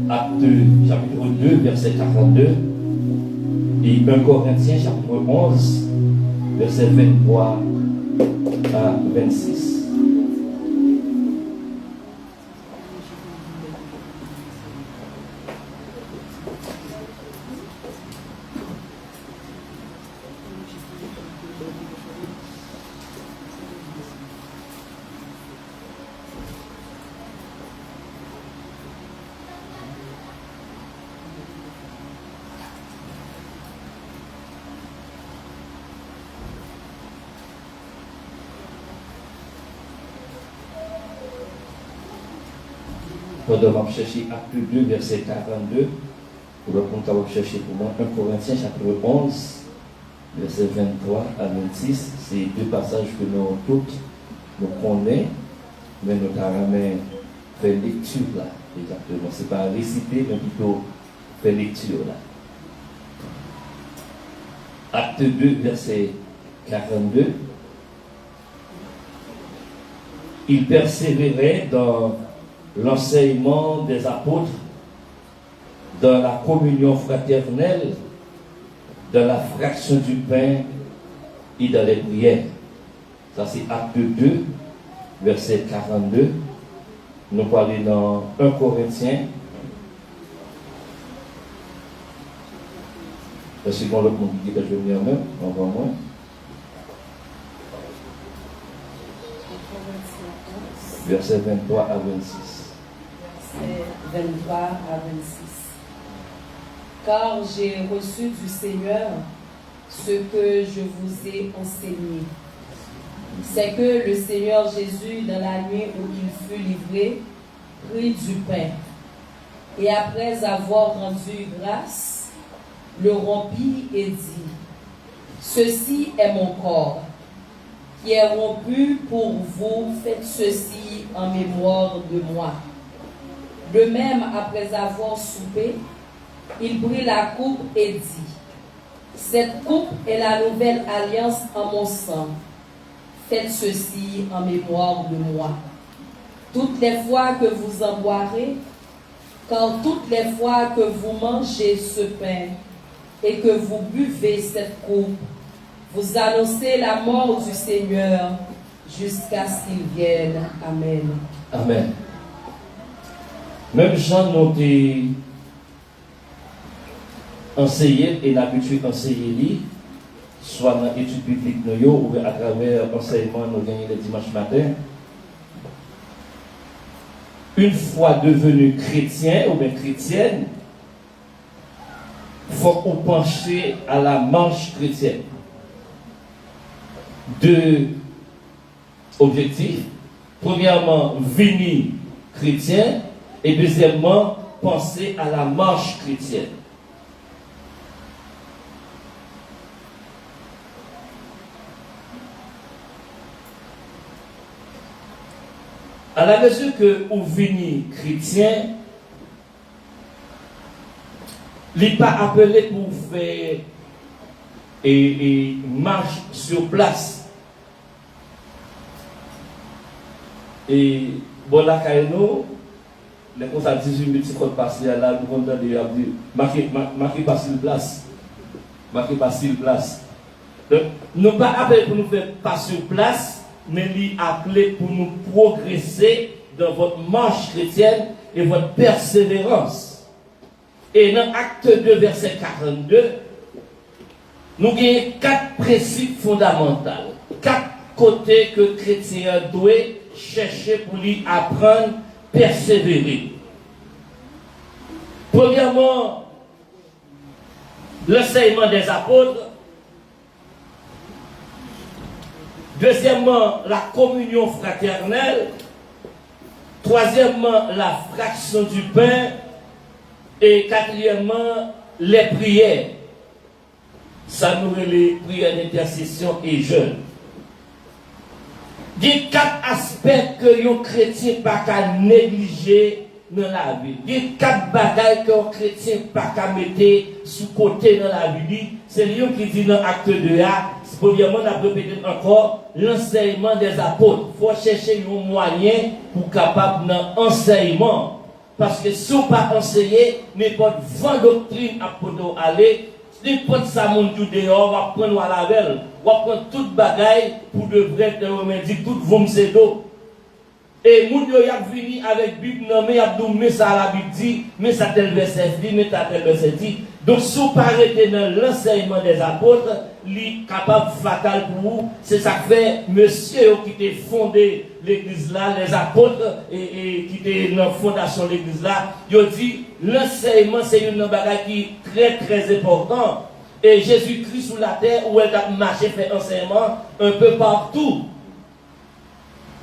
Acte chapitre 2, verset 42 et 1 Corinthiens chapitre 11, verset 23 à 26. On va chercher Acte 2, verset 42. Pour le compte, on va chercher pour moi 1 Corinthiens, chapitre 11, verset 23 à 26. C'est deux passages que nous toutes nous connaissons, mais nous avons fait lecture là. Exactement. Ce n'est pas réciter, mais plutôt faire lecture là. Acte 2, verset 42. Il persévérait dans l'enseignement des apôtres, dans la communion fraternelle, dans la fraction du pain et dans les prières. Ça c'est Acte 2, verset 42. Nous parlons dans 1 Corinthiens. Parce qu'on le dit que je vais venir même, on va moins. Verset 23 à 26. Verset 23 à 26. Car j'ai reçu du Seigneur ce que je vous ai enseigné. C'est que le Seigneur Jésus, dans la nuit où il fut livré, prit du pain. Et après avoir rendu grâce, le rompit et dit, ceci est mon corps, qui est rompu pour vous, faites ceci en mémoire de moi. De même, après avoir soupé, il prit la coupe et dit, cette coupe est la nouvelle alliance en mon sang. Faites ceci en mémoire de moi. Toutes les fois que vous en boirez, car toutes les fois que vous mangez ce pain et que vous buvez cette coupe, vous annoncez la mort du Seigneur jusqu'à ce qu'il vienne. Amen. Amen. Même Jean nous a enseigné et l'habitude d'enseigner, soit dans l'étude biblique ou à travers l'enseignement nous gagnons le dimanche matin. Une fois devenu chrétien ou bien chrétienne, il faut qu'on penche à la marche chrétienne. Deux objectifs. Premièrement, venir chrétien. Et deuxièmement, penser à la marche chrétienne. À la mesure que vous venez chrétien, il n'est pas appelé pour faire et marche sur place. Et bon, là, les gens ont 18 minutes de passer à la nous avons dit, marquez pas sur place. Marquez pas sur place. Donc, nous pas appelé pour nous faire pas sur place, mais nous appelé pour nous progresser dans votre marche chrétienne et votre persévérance. Et dans Acte 2, verset 42, nous avons 4 principes fondamentaux. 4 côtés que chrétien doit chercher pour lui apprendre, persévérer. Premièrement, l'enseignement des apôtres. Deuxièmement, la communion fraternelle. Troisièmement, la fraction du pain. Et quatrièmement, les prières. Ça nous les prières d'intercession et jeûne. Il y a 4 aspects que les chrétiens ne peuvent pas négliger dans la vie. Il y a 4 bagailles que les chrétiens ne peuvent pas mettre sous côté dans la vie. C'est lui qui dit dans l'acte 2A, premièrement, on a répété encore l'enseignement des apôtres. Il faut chercher un moyen pour capable dans l'enseignement. Parce que si on ne pas enseigner, n'importe 20 doctrines à poteau aller, n'importe ça mon tout dehors, on va prendre à la velle, on va prendre toute bagaille pour de vrai te remettre, tout vont se do. Et moun yo y a venu avec Bible nommé, y a dit mais ça la Bible dit, mais ça tel verset dit, mais ça tel verset dit. Donc si vous parlez dans l'enseignement des apôtres, li capable fatal pour vous, c'est ça que fait monsieur qui a fondé l'église là, les apôtres et qui était dans la fondation de l'église là, il a dit l'enseignement c'est une bagage qui est très très important. Et Jésus-Christ sur la terre où elle a marché fait enseignement un peu partout.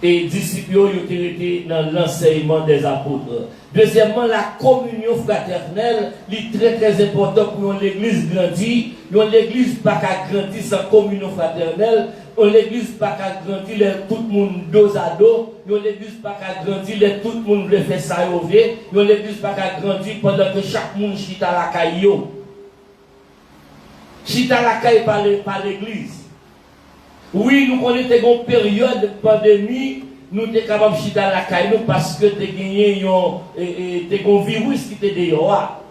Et disciples ont été dans l'enseignement des apôtres. Deuxièmement, la communion fraternelle, est très très important pour l'église grandie. L'église pas qu'à grandir sans communion fraternelle. L'église pas qu'à grandir tout le monde dos à dos. L'église pas qu'à grandir tout le monde le fait ça sauver. L'église pas qu'à grandir pendant que chaque monde chita la caillou. Chita la caille par l'église. Oui, nous connaissons une période de pandémie, nous sommes capables de chiter la caille parce que nous avons un virus qui était dehors.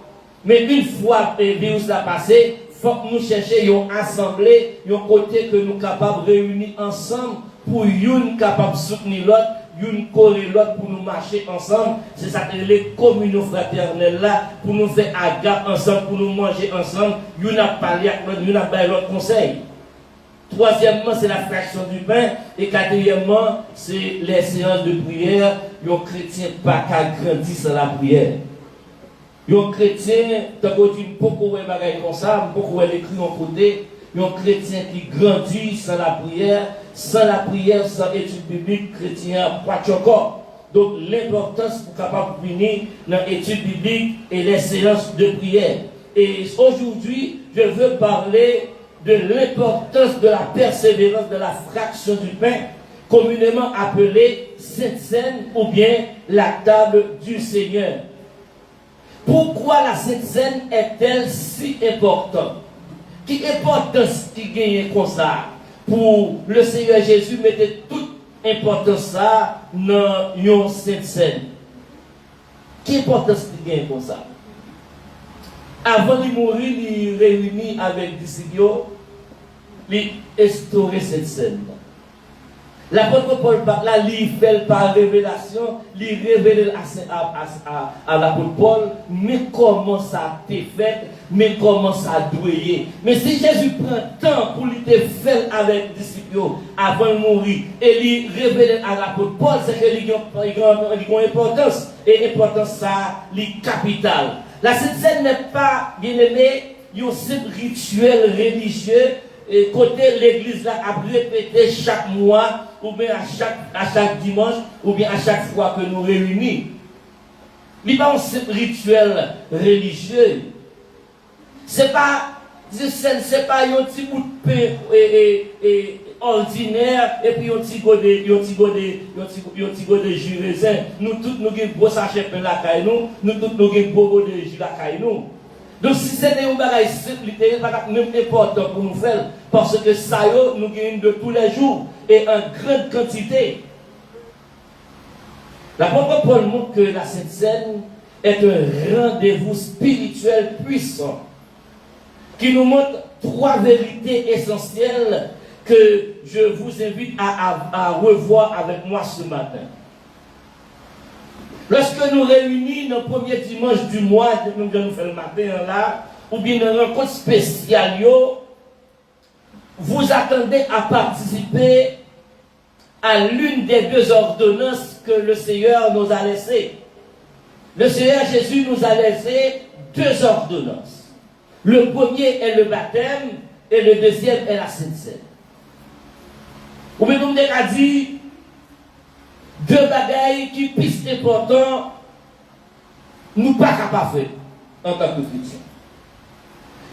Mais une fois que le virus a passé, il faut que nous cherchions une assemblée, un côté que nous sommes capables de réunir ensemble pour une capable de soutenir l'autre, une correr l'autre pour nous marcher ensemble. C'est ça que les communions fraternelles là, pour nous faire agape ensemble, pour nous manger ensemble, une a parlé avec l'autre, une a parlé l'autre conseil. Troisièmement, c'est la fraction du pain. Et quatrièmement, c'est les séances de prière. Les chrétiens pas qu'à grandir sans la prière. Les chrétiens, tant qu'on dit beaucoup de bagailles comme ça, beaucoup d'écrits en côté. Les chrétiens qui grandissent sans la prière, sans étude biblique, chrétien, pas encore. Donc, l'importance pour capable de venir dans l'étude biblique et les séances de prière. Et aujourd'hui, je veux parler de l'importance de la persévérance de la fraction du pain, communément appelée Sainte Seine ou bien la table du Seigneur. Pourquoi la Sainte Seine est-elle si importante? Quelle importance qui gagne comme ça pour le Seigneur Jésus mettait toute importance ça dans une Sainte Seine? Quelle importance qui gagne comme ça? Avant de mourir, il réunit avec les disciples, il instaurait cette scène. L'apôtre Paul, là, il fait par révélation, il révèle à l'apôtre Paul, mais comment ça a été fait, mais comment ça a doué. Mais si Jésus prend temps pour lui faire avec les disciples avant de mourir, et il révèle à l'apôtre Paul, c'est qu'il a une importance, et l'importance ça, est capitale. La Sainte Seine n'est pas, bien aimé, un simple rituel religieux, et côté l'église là a répété chaque mois, ou bien à chaque dimanche, ou bien à chaque fois que nous réunissons. Il n'est pas un simple rituel religieux. C'est pas un petit bout de pain ordinaire et puis un petit go de jus raisin. Nous tous nous avons gros sachet de pain la caille nous tous nous avons bobo de jus la caille nous. Donc si c'est un bagage simple, c'est pas même important pour nous faire parce que ça nous gagnons de tous les jours et en grande quantité. L'apôtre Paul montre que la Sainte Seine est un rendez-vous spirituel puissant qui nous montre 3 vérités essentielles que je vous invite à revoir avec moi ce matin. Lorsque nous réunissons le premier dimanche du mois, nous allons faire le matin là, ou bien une rencontre spéciale, vous attendez à participer à l'une des deux ordonnances que le Seigneur nous a laissées. Le Seigneur Jésus nous a laissé deux ordonnances. Le premier est le baptême et le deuxième est la Sainte Seine. Ou bien nous avons dit deux bagailles qui plus importants, nous pas capables de faire en tant que chrétiens.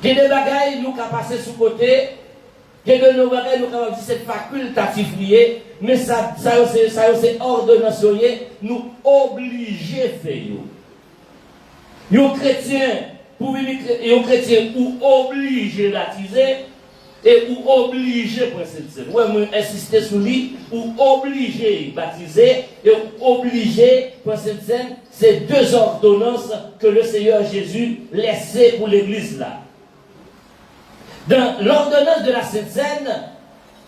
Il y a des bagailles nous capables passer sous côté, il y a des bagailles nous capables dire c'est facultatif lié, mais ça c'est ordonnance nous obligés de faire. Un chrétien, pour venir un chrétien ou obligé de baptiser et ou obligé pour cette scène. Moi, je insister sur lui, ou obligé de baptiser et ou obligé pour cette scène. C'est deux ordonnances que le Seigneur Jésus laissait pour l'église là. Dans l'ordonnance de la Sainte Seine,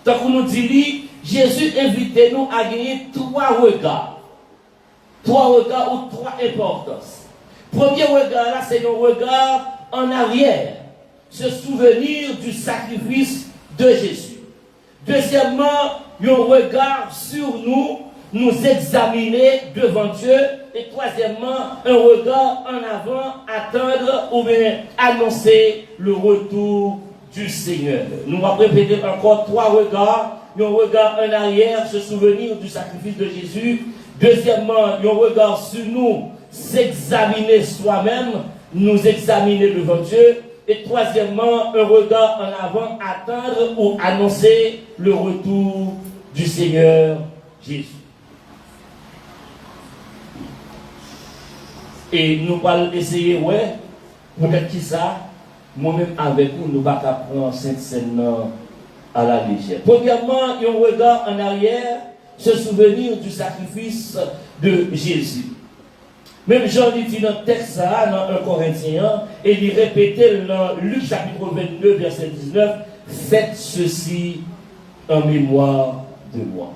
tant qu'on nous dit, Jésus invitait nous à gagner trois regards. Trois regards ou trois importances. Premier regard là, c'est le regard en arrière. Se souvenir du sacrifice de Jésus. Deuxièmement, un regard sur nous, nous examiner devant Dieu. Et troisièmement, un regard en avant, attendre ou bien annoncer le retour du Seigneur. Nous allons répéter encore trois regards. Un regard en arrière, se souvenir du sacrifice de Jésus. Deuxièmement, un regard sur nous, s'examiner soi-même, nous examiner devant Dieu. Et troisièmement, un regard en avant, attendre ou annoncer le retour du Seigneur Jésus. Et nous allons essayer, ouais, peut-être qui ça, moi-même avec vous, nous ne pouvons pas prendre cette scène à la légère. Premièrement, un regard en arrière, se souvenir du sacrifice de Jésus. Même Jean dit dans le texte, dans 1 Corinthiens, et il répétait dans Luc chapitre 22, verset 19, faites ceci en mémoire de moi.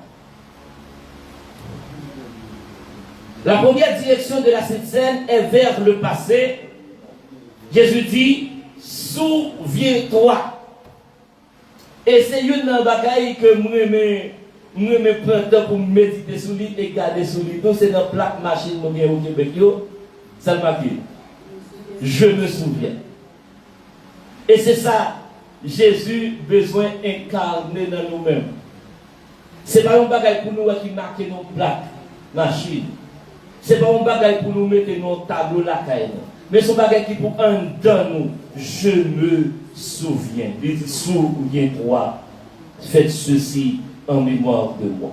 La première direction de la Sainte Seine est vers le passé. Jésus dit, souviens-toi. Et c'est une bagaille que nous prenons temps pour méditer sur lui et garder sur lui. Donc c'est dans plaque machine au Québec, ça le marque. Je me souviens. Et c'est ça, Jésus besoin incarner dans nous-mêmes. C'est pas un bagage pour nous qui marque nos plaques machine. C'est pas un bagage pour nous mettre nos tableaux là, mais c'est un bagage qui pour un dans nous. Je me souviens. Dites, souviens-toi. Faites ceci en mémoire de moi.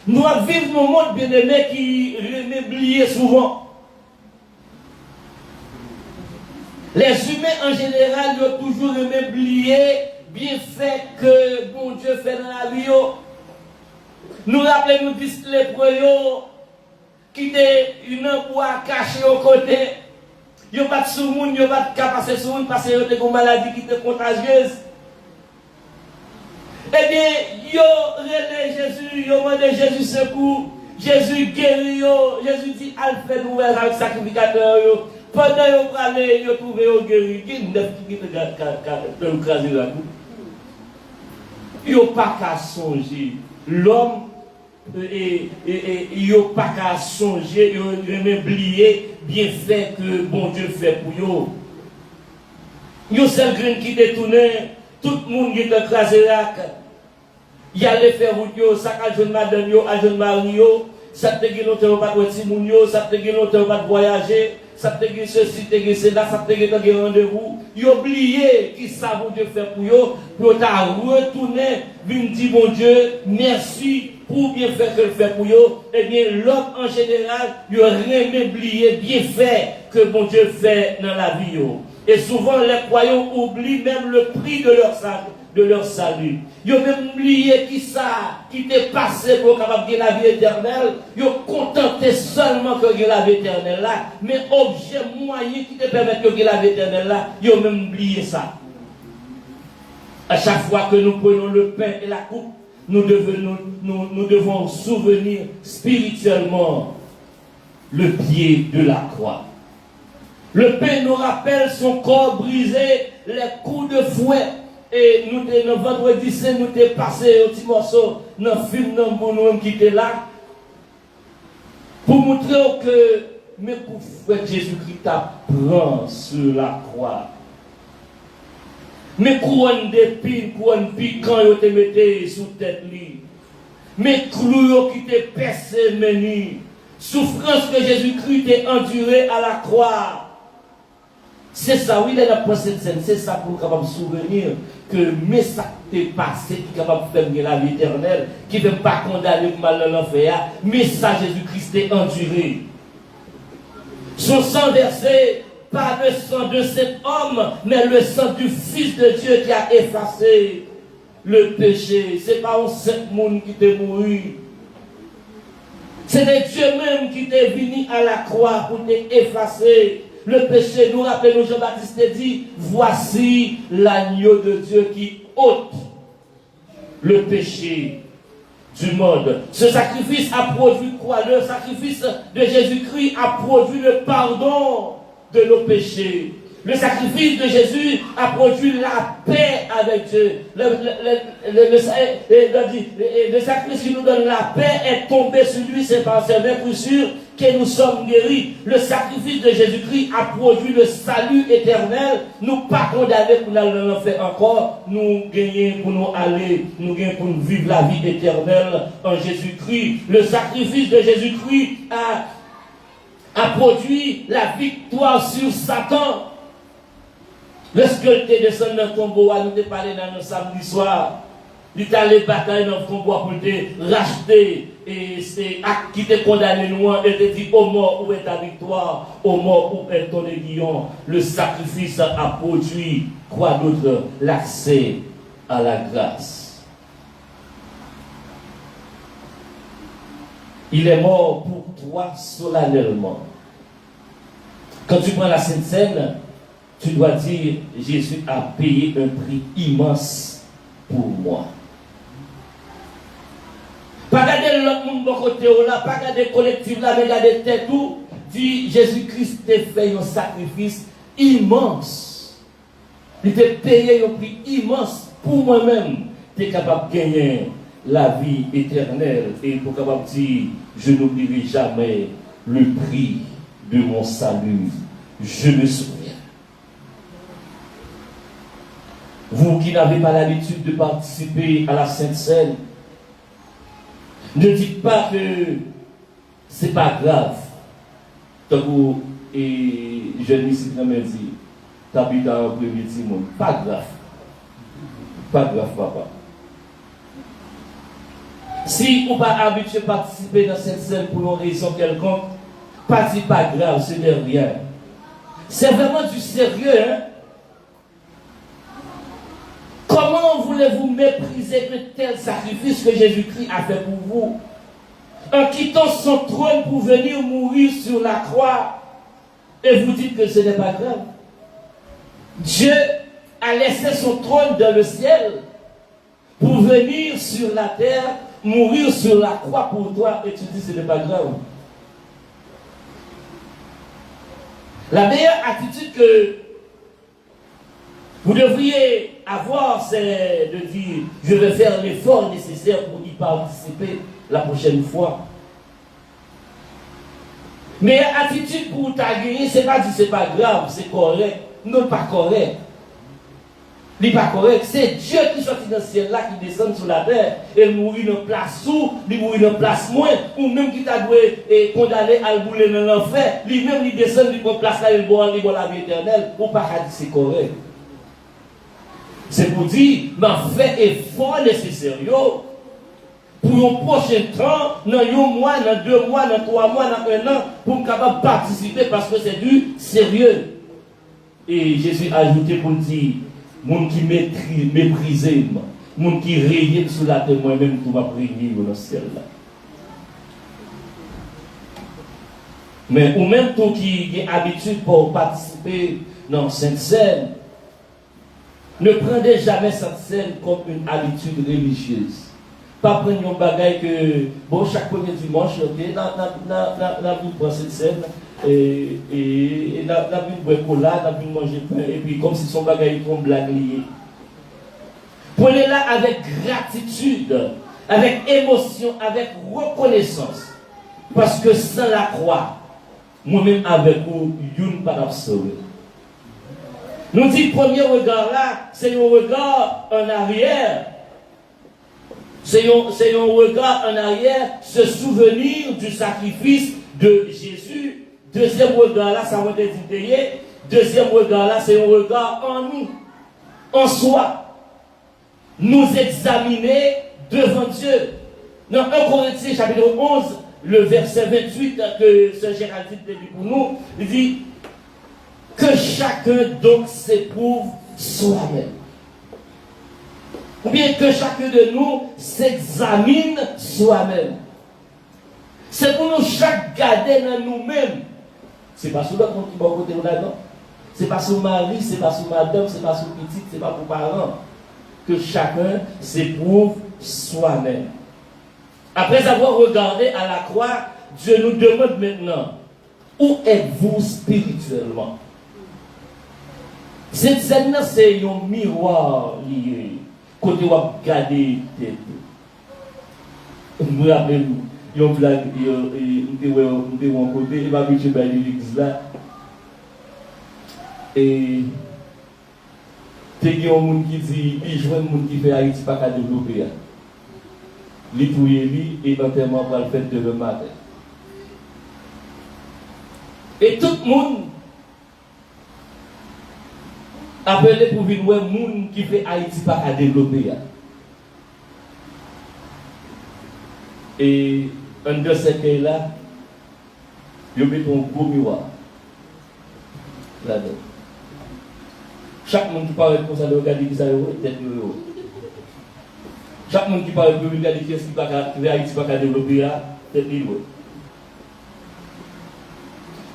Nous vivons un monde bien-aimé qui oublié souvent. Les humains en général ont toujours oublié bien fait que bon Dieu fait dans la vie. Nous rappelons nous les lépreux qui étaient une bois cachée au côté. Ils n'ont pas de soumoun, ils n'ont pas de capacité sur parce qu'ils ont une maladie qui était contagieuse. Eh bien, yo relève Jésus, yo demandé Jésus secours, Jésus guérit, Jésus dit Alfred ouvert avec sacrificateur. Pendant yo parlé, yo trouvé yo guéri, il y a 9 qui te écraser la coupe. Yo pas qu'à songer l'homme et yo pas qu'à songer, yo même oublier bien fait que bon Dieu fait pour yo. Yo seul grain qui détourné, tout le monde qui est écrasé là. Il y a les faire route, ça a jeune madame, a jeune mari, ça te dit longtemps pas de timoun, ça te dit longtemps pas de voyager, ça te dit ceci, te dit cela, ça te dit rendez-vous. Ils ont oublié qui ça vous Dieu fait pour eux, pour t'a retourné, venir dire bon Dieu, merci pour bien faire que le fait pour eux. Eh bien, l'homme en général, il a rien oublié, bien fait que bon Dieu fait dans la vie. Et souvent, les croyants oublient même le prix de leur salut. Ils ont même oublié qui ça, qui t'est passé pour capable de la vie éternelle. Ils ont contenté seulement que la vie éternelle là, mais objet moyen qui te permet que la vie éternelle là, ils ont même oublié ça. À chaque fois que nous prenons le pain et la coupe, nous devons souvenir spirituellement le pied de la croix. Le pain nous rappelle son corps brisé, les coups de fouet et nous le vendredi saint, nous t'ai passé un petit morceau dans le film pour nous qui était là, pour montrer que, mais pour frère Jésus-Christ t'apprend sur la croix. Mais couronne d'épines, couronne piquant, vous te mettez sous tête li. Mais clous qui te percé meni. Souffrance que Jésus-Christ t'a enduré à la croix. C'est ça, oui, il a pensé de scène, c'est ça pour nous capable de souvenir que mais ça t'est passé, qui est capable de faire la vie éternelle, qui ne veut pas condamner pour mal dans l'enfer, mais ça Jésus-Christ t'a enduré. Son sang versé, pas le sang de cet homme, mais le sang du Fils de Dieu qui a effacé le péché. Ce n'est pas un seul monde qui t'est mort. C'est Dieu même qui t'est venu à la croix pour t'effacer le péché. Nous rappelons, Jean-Baptiste dit, voici l'agneau de Dieu qui ôte le péché du monde. Ce sacrifice a produit quoi? Le sacrifice de Jésus-Christ a produit le pardon de nos péchés. Le sacrifice de Jésus a produit la paix avec Dieu. Le sacrifice qui nous donne la paix est tombé sur lui, c'est par ses mains plus sûr que nous sommes guéris. Le sacrifice de Jésus-Christ a produit le salut éternel. Nous pas condamnés pour aller dans l'enfer encore. Nous gagnons pour nous aller, nous gagnons pour nous vivre la vie éternelle en Jésus-Christ. Le sacrifice de Jésus-Christ a produit la victoire sur Satan. Lorsque tu es descendu dans le tombeau, nous te parlé dans le samedi soir, il t'a allé batailler dans le tombeau pour te racheter et c'est acte qui te condamné loin et te dit au mort où est ta victoire, au mort où est ton aiguillon. Le sacrifice a produit quoi d'autre? L'accès à la grâce. Il est mort pour toi solennellement. Quand tu prends la Sainte Seine, tu dois dire, Jésus a payé un prix immense pour moi. Pas garder l'autre monde de côté là, pas garder collectif là, mais garder tête tout. Dit, Jésus-Christ t'a fait un sacrifice immense. Il t'a payé un prix immense pour moi-même. Tu es capable de gagner la vie éternelle. Et pour capable de dire, je n'oublierai jamais le prix de mon salut. Je me souviens. Vous qui n'avez pas l'habitude de participer à la Sainte Seine, ne dites pas que c'est pas grave. Tant que je ne suis pas dit, tu habites dans un premier monde. Pas grave. Pas grave, papa. Si vous n'êtes pas habitué à participer dans cette scène pour une raison quelconque, pas dit pas grave, ce n'est rien. C'est vraiment du sérieux, hein? Comment voulez-vous mépriser de tel sacrifice que Jésus-Christ a fait pour vous? En quittant son trône pour venir mourir sur la croix, et vous dites que ce n'est pas grave. Dieu a laissé son trône dans le ciel pour venir sur la terre, mourir sur la croix pour toi, et tu dis que ce n'est pas grave. La meilleure attitude que vous devriez avoir, c'est de dire, je vais faire l'effort nécessaire pour y participer la prochaine fois. Mais attitude pour t'agréer, c'est pas dire c'est pas grave, c'est correct. Non, pas correct. Il n'est pas correct. C'est Dieu qui sortit dans le ciel là, qui descend sur la terre et mourit dans place sous, il mourit dans place moins, ou même qui t'a doué condamné à le bouler dans l'enfer, lui-même il descend, il prend place là, il boit la vie éternelle, ou pas dire c'est correct. C'est pour dire, m'a fait effort nécessaire pour un prochain temps, dans un mois, dans 2 mois, dans 3 mois, dans 1 an, pour être capable de participer parce que c'est du sérieux. Et Jésus a ajouté pour dire, monde qui méprise, monde qui rayait sous la terre, moi-même, tout va prier dans le ciel là. Mais ou même tout qui a habitude pour participer dans cette scène, ne prenez jamais cette scène comme une habitude religieuse. Pas prendre un bagage que, bon, chaque premier dimanche, ok, n'a vu prendre cette scène, et n'a vu boire cola, n'a vu manger pain, et puis comme si son bagage est comme blague lié. Prenez-la avec gratitude, avec émotion, avec reconnaissance. Parce que sans la croix, moi-même avec vous, vous pas d'absolu. Nous dit premier regard là, c'est un regard en arrière. C'est un regard en arrière, se souvenir du sacrifice de Jésus. Deuxième regard là, ça va être dit. Deuxième regard là, c'est un regard en nous, en soi. Nous examiner devant Dieu. Dans 1 Corinthiens chapitre 11, le verset 28 que Saint Gérald dit pour nous, il dit que chacun donc s'éprouve soi-même. Ou bien que chacun de nous s'examine soi-même. C'est pour nous chaque garder dans nous-mêmes. C'est pas sur l'autre qui va côté là-dedans. C'est pas sur mari, c'est pas sur madame, c'est pas sur petite, c'est pas pour parents. Que chacun s'éprouve soi-même. Après avoir regardé à la croix, Dieu nous demande maintenant, où êtes-vous spirituellement? Cette scène-là, c'est un miroir lié. Côté où vous regardez tête. Je me rappelle, il y a une blague, il y a un côté, il va venir chez l'église là. Et il y a un monde qui dit, il y a un monde qui fait Haïti pas qu'à développer. Il touille lui et l'enterrement va le faire demain matin. Et tout le monde appelé pour venir voir monde qui fait Haïti pas qu'à développer. Et un de ces cas-là, il met un gros miroir là-dedans. Chaque monde qui parle comme ça, de regarder qui ça est, tête de haut. Chaque monde qui parle de regarder qui est-ce qui va Haïti pas qu'à développer là, tête de haut.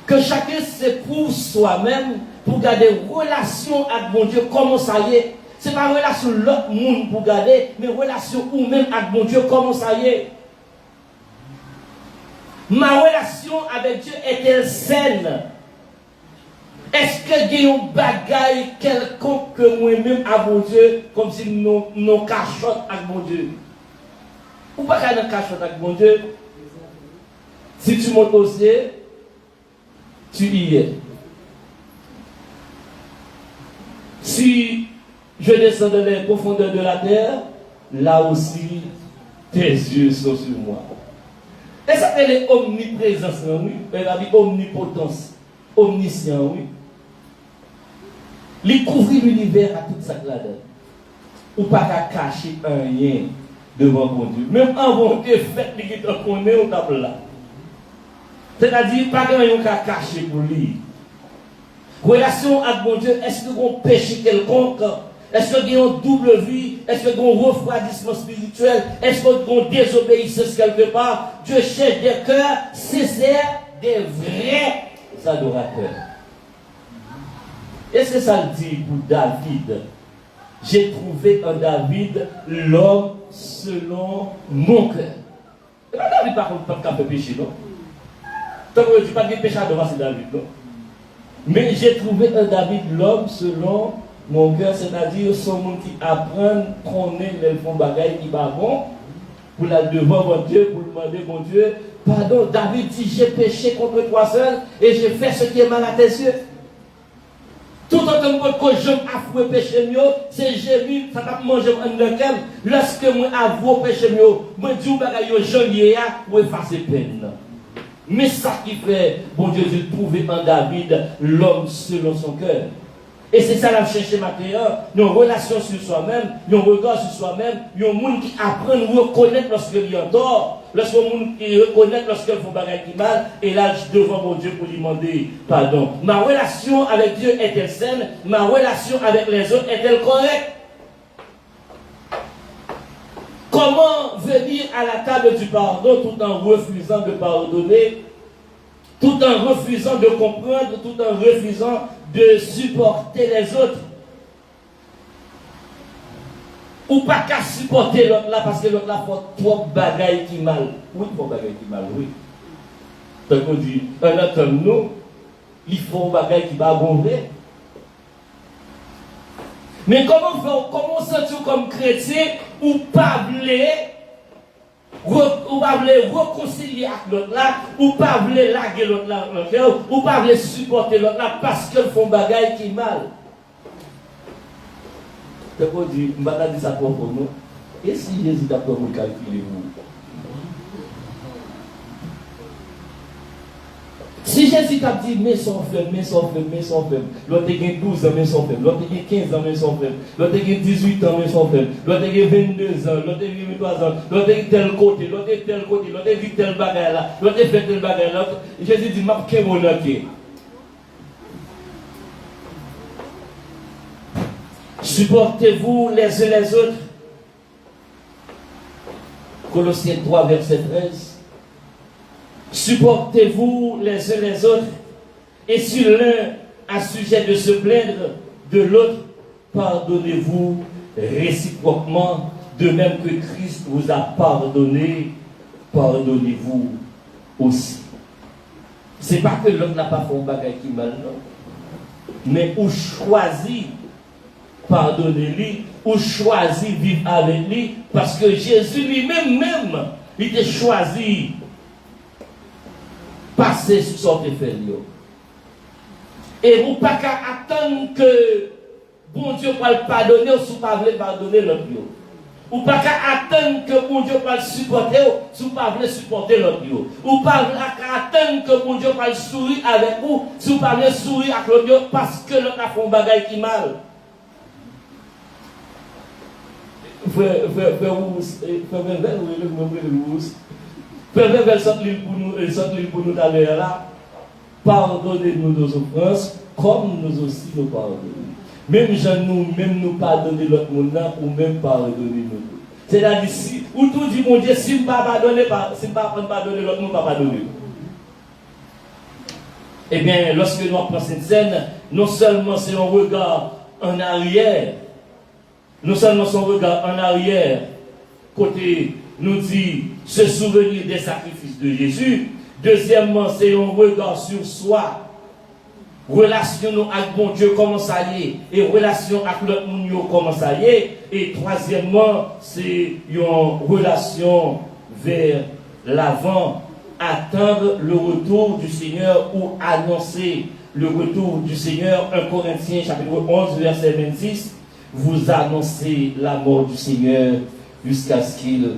Que chacun s'éprouve soi-même pour garder relation avec mon Dieu, comment ça y est. Ce n'est pas relation l'autre monde pour garder, mais relation ou même avec mon Dieu, comment ça y est. Ma relation avec Dieu est-elle saine? Est-ce que il y a un bagaille quelconque que moi-même à mon Dieu, comme si nous cachotte avec mon Dieu? Ou pas qu'il y a une cachotte avec mon Dieu? Si tu montes au ciel, tu y es. Si je descends dans les profondeurs de la terre, là aussi, tes yeux sont sur moi. Et ça, elle est omniprésence, oui. Elle a dit omnipotence, omniscient, oui. Il couvre l'univers à toute sa là-dedans. Ou pas qu'à cacher rien devant mon Dieu. Même avant que fait les qui te connaît au table là. C'est-à-dire, pas qu'il y a caché pour lui. Relation avec mon Dieu, est-ce que vous péché quelconque? Est-ce que vous avez une double vie? Est-ce que vous avez un refroidissement spirituel? Est-ce que vous avez une désobéissance quelque part? Dieu cherche des cœurs sincères, des vrais adorateurs. Et c'est ça le dit pour David. J'ai trouvé en David l'homme selon mon cœur. Et pas David par contre pas de péché, non? Tant que je ne dis pas de péché devant c'est David, non? Mais j'ai trouvé en David l'homme selon mon cœur, c'est-à-dire son monde qui apprend, connaît les fonds bagailles qui va bon, pour la devant mon Dieu, pour demander mon Dieu, pardon, David dit j'ai péché contre toi seul et j'ai fait ce qui est mal à tes yeux. Tout autant que j'aime avouer péché mieux, c'est gémir, ça va manger en lequel, lorsque moi avoue péché mieux, moi dis bagaille j'en y pour effacer peine. Mais ça qui fait, bon Dieu, de trouver en David l'homme selon son cœur. Et c'est ça la chercher maintenant, une relation sur soi-même, un regard sur soi-même, un monde qui apprend à reconnaître lorsqu'il y a tort, lorsqu'un monde qui reconnaît lorsqu'il faut bagaille qui mal, et là devant mon Dieu pour lui demander pardon. Ma relation avec Dieu est-elle saine? Ma relation avec les autres est-elle correcte? Comment venir à la table du pardon tout en refusant de pardonner, tout en refusant de comprendre, tout en refusant de supporter les autres? Ou pas qu'à supporter l'autre là parce que l'autre là fait trop de bagailles qui mal. Oui, trop de bagailles qui mal, oui. Donc on dit, un autre comme nous, il faut des bagailles qui va bon vrai. Mais comment sentir comme chrétien ou pas réconcilier avec l'autre là, ou pas laguer l'autre là, ou pas supporter l'autre là parce qu'ils font bagaille qui est mal. Je peux dire, je vais dire ça pour nous. Et si Jésus t'a pas calculé vous? Si Jésus t'a dit, mais son faible, l'autre a 12 ans, mais son faible, l'autre a 15 ans, mais son faible, l'autre a 18 ans, mais son faible, l'autre a 22 ans, l'autre a 23 ans, l'autre a tel côté, l'autre a tel côté, l'autre a dit tel bagage là, l'autre a fait tel bagage là, Jésus dit, m'a qu'est mon ok. Supportez-vous les uns les autres. Colossiens 3, verset 13. Supportez-vous les uns les autres, et si l'un a sujet de se plaindre de l'autre, pardonnez-vous réciproquement, de même que Christ vous a pardonné, pardonnez-vous aussi. C'est pas que l'autre n'a pas fait un bagage qui mal, non. Mais ou choisit pardonner-lui, ou choisit vivre avec lui, parce que Jésus lui-même, il était choisi passer sur son effet. Et vous pas qu'à attendre que bon Dieu va le pardonner ou si vous ne voulez pas pardonner l'autre. Ou pas qu'à attendre que bon Dieu va le supporter ou si vous ne voulez pas supporter l'autre. Ou pas qu'à attendre que bon Dieu va le sourire avec vous si vous ne voulez pas sourire avec l'autre parce que l'autre a fait un bagage qui mal. Frère sorte-lui pour nous d'aller là. Pardonnez-nous nos offenses, comme nous aussi nous pardonnons. Même nous pardonner l'autre monde, ou même pardonner nous. C'est-à-dire, si, ou tout dit, mon Dieu, si je ne pas pardonner, si je ne pas pardonner l'autre, nous ne pas pardonner. Eh bien, lorsque nous apprenons cette scène, non seulement c'est un regard en arrière, côté nous dit se souvenir des sacrifices de Jésus. Deuxièmement, c'est un regard sur soi. Relation avec bon Dieu, comment ça y est. Et relation avec l'autre monde, comment ça y est. Et troisièmement, c'est une relation vers l'avant. Attendre le retour du Seigneur ou annoncer le retour du Seigneur. 1 Corinthiens chapitre 11, verset 26. Vous annoncez la mort du Seigneur jusqu'à ce qu'il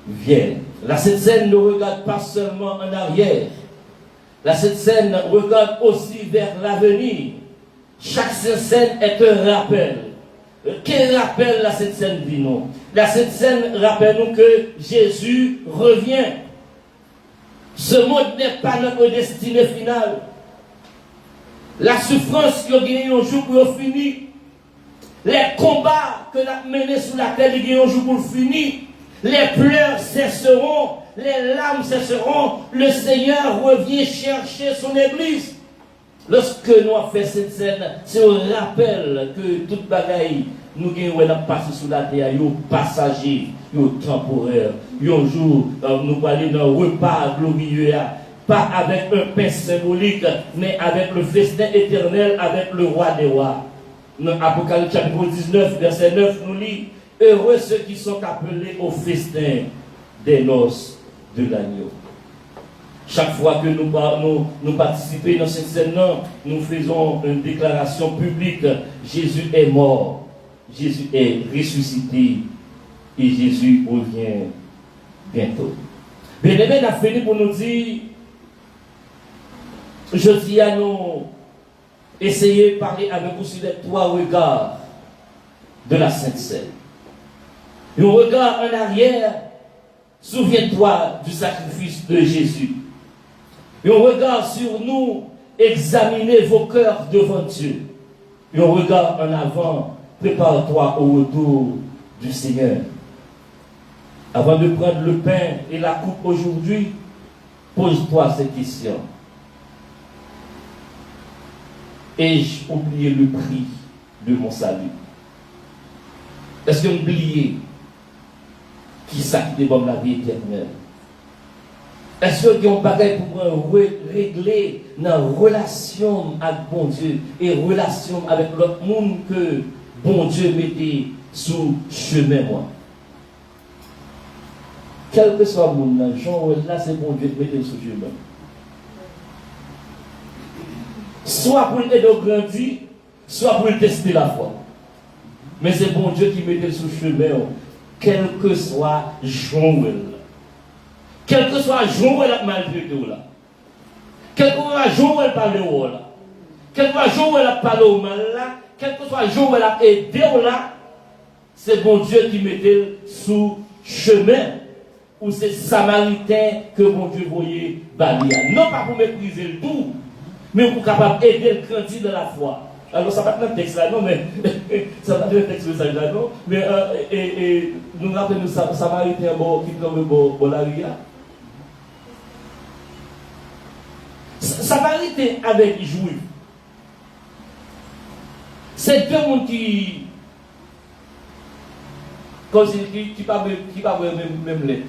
vienne. La Sainte Seine ne regarde pas seulement en arrière. La Sainte Seine regarde aussi vers l'avenir. Chaque Sainte Seine est un rappel. Quel rappel la Sainte Seine dit nous? La Sainte Seine rappelle-nous que Jésus revient. Ce monde n'est pas notre destinée finale. La souffrance qui a gagné un jour pour finir. Les combats que nous avons menés sur la terre, ils gagnent un jour pour finir. Les pleurs cesseront, les larmes cesseront. Le Seigneur revient chercher son église. Lorsque nous avons fait cette scène, c'est un rappel que toute bagaille, nous avons passé sur la terre, ils sont passagers, ils sont temporaires. Un jour, nous allons dans un repas glorieux, pas avec un pain symbolique, mais avec le festin éternel, avec le roi des rois. Dans Apocalypse chapitre 19, verset 9, nous lit heureux ceux qui sont appelés au festin des noces de l'agneau. Chaque fois que nous participons dans cette scène, nous faisons une déclaration publique. Jésus est mort, Jésus est ressuscité et Jésus revient bientôt. Bien-aimé, a fini pour nous dire, je dis à nous, essayez de parler avec vous sur les trois regards de la Sainte Seine. Un regard en arrière, souviens-toi du sacrifice de Jésus. Un regard sur nous, examinez vos cœurs devant Dieu. Un regard en avant, prépare-toi au retour du Seigneur. Avant de prendre le pain et la coupe aujourd'hui, pose-toi cette question. Ai-je oublié le prix de mon salut? Est-ce que j'ai oublié qui s'active la vie éternelle? Est-ce que j'ai un bagage pour régler dans relation avec bon Dieu et relation avec l'autre monde que bon Dieu mettez sous chemin moi. Quel que soit mon nom, là c'est bon Dieu mettez sous chemin. Soit pour l'aider à grandir, soit pour tester la foi. Mais c'est bon Dieu qui mettez sous chemin, quel que soit Joël. Quel que soit Joël a maltraité là. Quel que soit Joël parle au là. Quel que soit Joël a parlé au mal là. Quel que soit Joël a aidé là. C'est bon Dieu qui mettez sous chemin. Ou c'est Samaritain que bon Dieu voyait balayer. Non pas pour mépriser le tout, mais pour capable aider le grandir dans la foi. Alors ça va être un texte là, non, mais ça va être un texte là, non, mais nous rappelons Samaritain qui tombe au Laria. Samaritain avec Juif. C'est deux mondes qui parlent même lettre.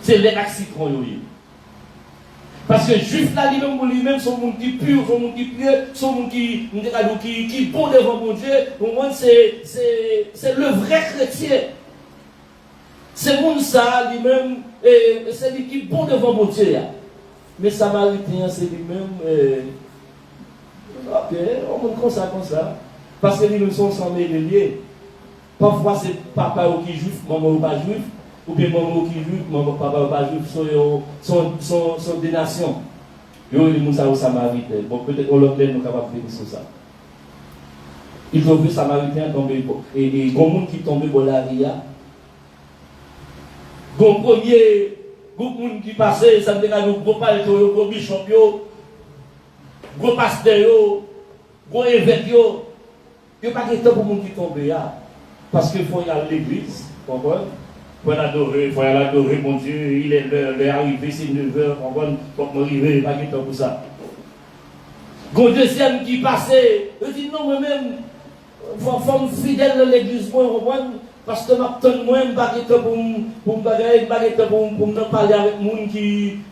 C'est les citron. Parce que Juif là, lui-même, son monde qui pur, son monde qui pieux, son monde qui bon devant mon Dieu, c'est le vrai chrétien. C'est monde ça, lui-même, c'est lui qui bon devant mon Dieu. Mais Samaritain, c'est lui-même, ok, on montre comme ça. Parce que lui-même sont sans liés. Parfois, c'est papa qui est juif, maman pas juif. Ou bien maman qui est juif, maman papa pas juif, sont des nations. Yo, les gens sont samaritains. Bon, peut-être qu'on l'autre nous capable de faire sur ça. Ils ont vu Samaritains tomber. Et grand monde qui tombe dans la ria. Gon premier monde qui passait, ça me dit que gros palais, gros bishop, gros pasteur, gros évêque, il n'y a pas de temps pour les gens qui tombent là. Parce qu'il faut y aller à l'église, comprendre? Il faut y adorer mon Dieu, il est l'heure arrivée, c'est 9h, comprendre? Faut que m'arriver, il n'y a pas de temps pour ça. Gon deuxième qui passait, il dit non, moi-même, faut me fidèle dans l'église, comprendre? Parce que je moi, je n'ai pas de temps pour me parler avec les gens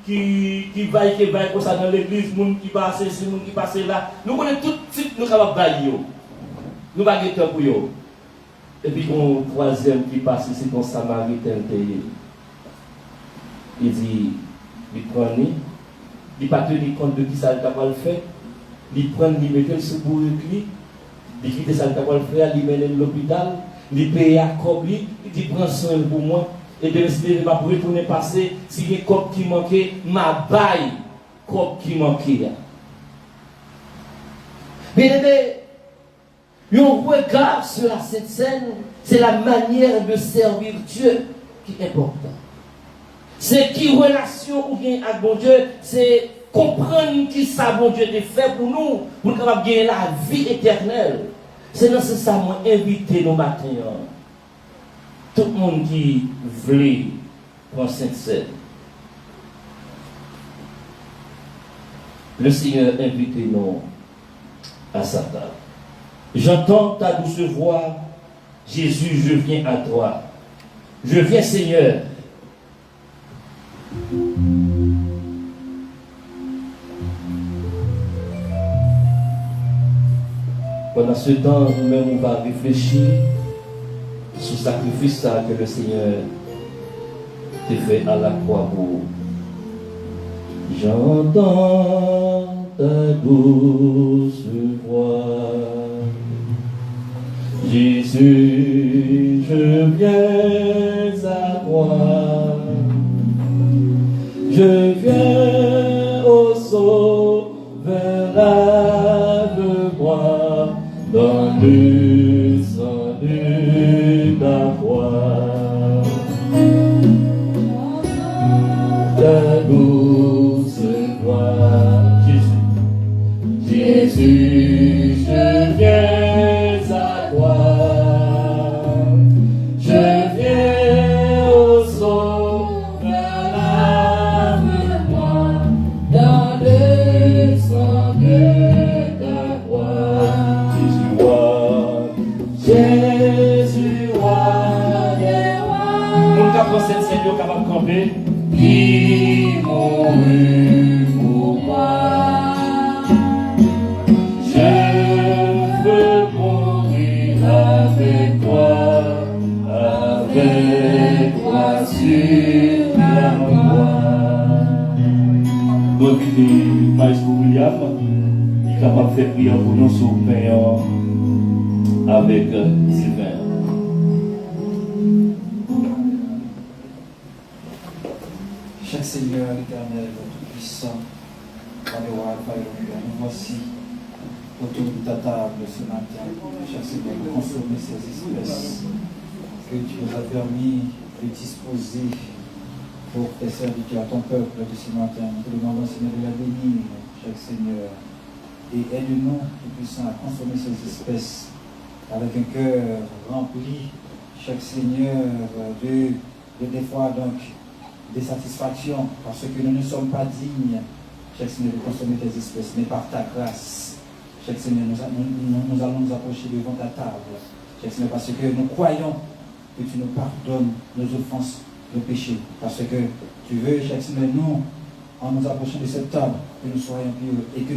qui va comme ça dans l'église, les gens qui passent ici, les gens qui passent là. Nous connaissons tout de suite, nous sommes capables de bailler. Nous n'avons pas de temps pour eux. Et puis, le troisième qui passe, c'est un Samaritain. Il dit, il prend, il ne pas tenir compte de qui ça va le faire. Il prend, il met le sous bourreau, il quitte ça va le faire, il mène à l'hôpital, il paye à Cob, il dit, prends soin pour moi. Et de rester, il va retourner passer, si il y a Cob qui manquait, ma baille, Cob qui manquait. Bien aimé, un regard sur cette scène, c'est la manière de servir Dieu qui est important. C'est qui relation ou bien avec bon Dieu, c'est comprendre qui ça bon Dieu a fait pour nous, pour nous gagner la vie éternelle. C'est nécessairement inviter nos matins. Tout le monde qui veut prendre cette scène. Le Seigneur invite nous à sa table. J'entends ta douce voix, Jésus, je viens à toi. Je viens, Seigneur. Pendant ce temps, nous-mêmes, on va réfléchir sur le sacrifice que le Seigneur t'a fait à la croix pour vous. J'entends ta douce voix. Jésus, je viens à toi. Je viens au Sauveur, lave-moi dans le sang de ta croix. Ta douce voix, Jésus, je viens à toi. Je viens au Sauveur, lave-moi dans le sang de ta croix. Jésus, roi des rois. Mon cap pour cette scène, capable de camper. Qui mourut pour moi. Je veux invité Maestro William, il est capable de faire prière pour nous sur le pain avec Sylvain. Chaque Seigneur éternel, tout-puissant, par le roi Alpha et l'Oméga, nous voici autour de ta table ce matin. Chaque Seigneur, de consommer ces espèces que tu nous as permis de disposer pour tes serviteurs, ton peuple de ce matin. Nous te demandons, Seigneur, de la bénir, chaque Seigneur, et aide-nous, tout-puissant, à consommer ces espèces avec un cœur rempli, chaque Seigneur, des fois donc des satisfactions, parce que nous ne sommes pas dignes, chaque Seigneur, de consommer tes espèces, mais par ta grâce, chaque Seigneur, nous allons nous approcher devant ta table, chaque Seigneur, parce que nous croyons que tu nous pardonnes nos offenses, nos péchés, parce que tu veux, chaque Seigneur, nous, en nous approchant de cette table, que nous soyons purs et que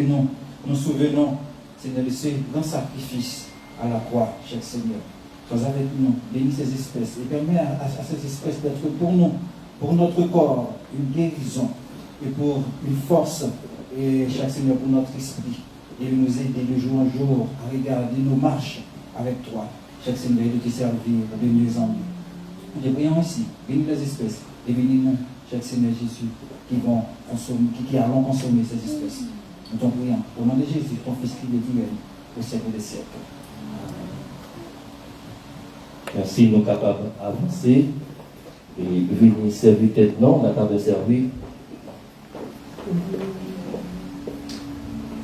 nous nous souvenons, Seigneur, de ce grand sacrifice à la croix, chaque Seigneur. Sois avec nous, bénis ces espèces et permets à ces espèces d'être pour nous, pour notre corps, une guérison et pour une force, et chaque Seigneur pour notre esprit, et de nous aider de jour en jour à regarder nos marches avec toi, chaque Seigneur, et de te servir de mieux en mieux. Nous te prions aussi, bénis les espèces et bénis-nous, chaque Seigneur Jésus, qui allons consommer ces espèces. Nous t'en prions, au nom de Jésus, ton Fils qui est divin, au siècle des siècles. Merci, nous sommes capables d'avancer et venir servir tête non, on attend de servir.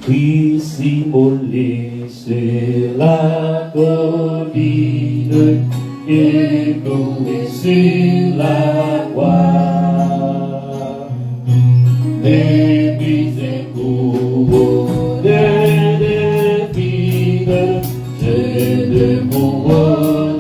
Christ immolé sur la colline et loué sur la croix. L'église couronne de filles, j'ai de couronne.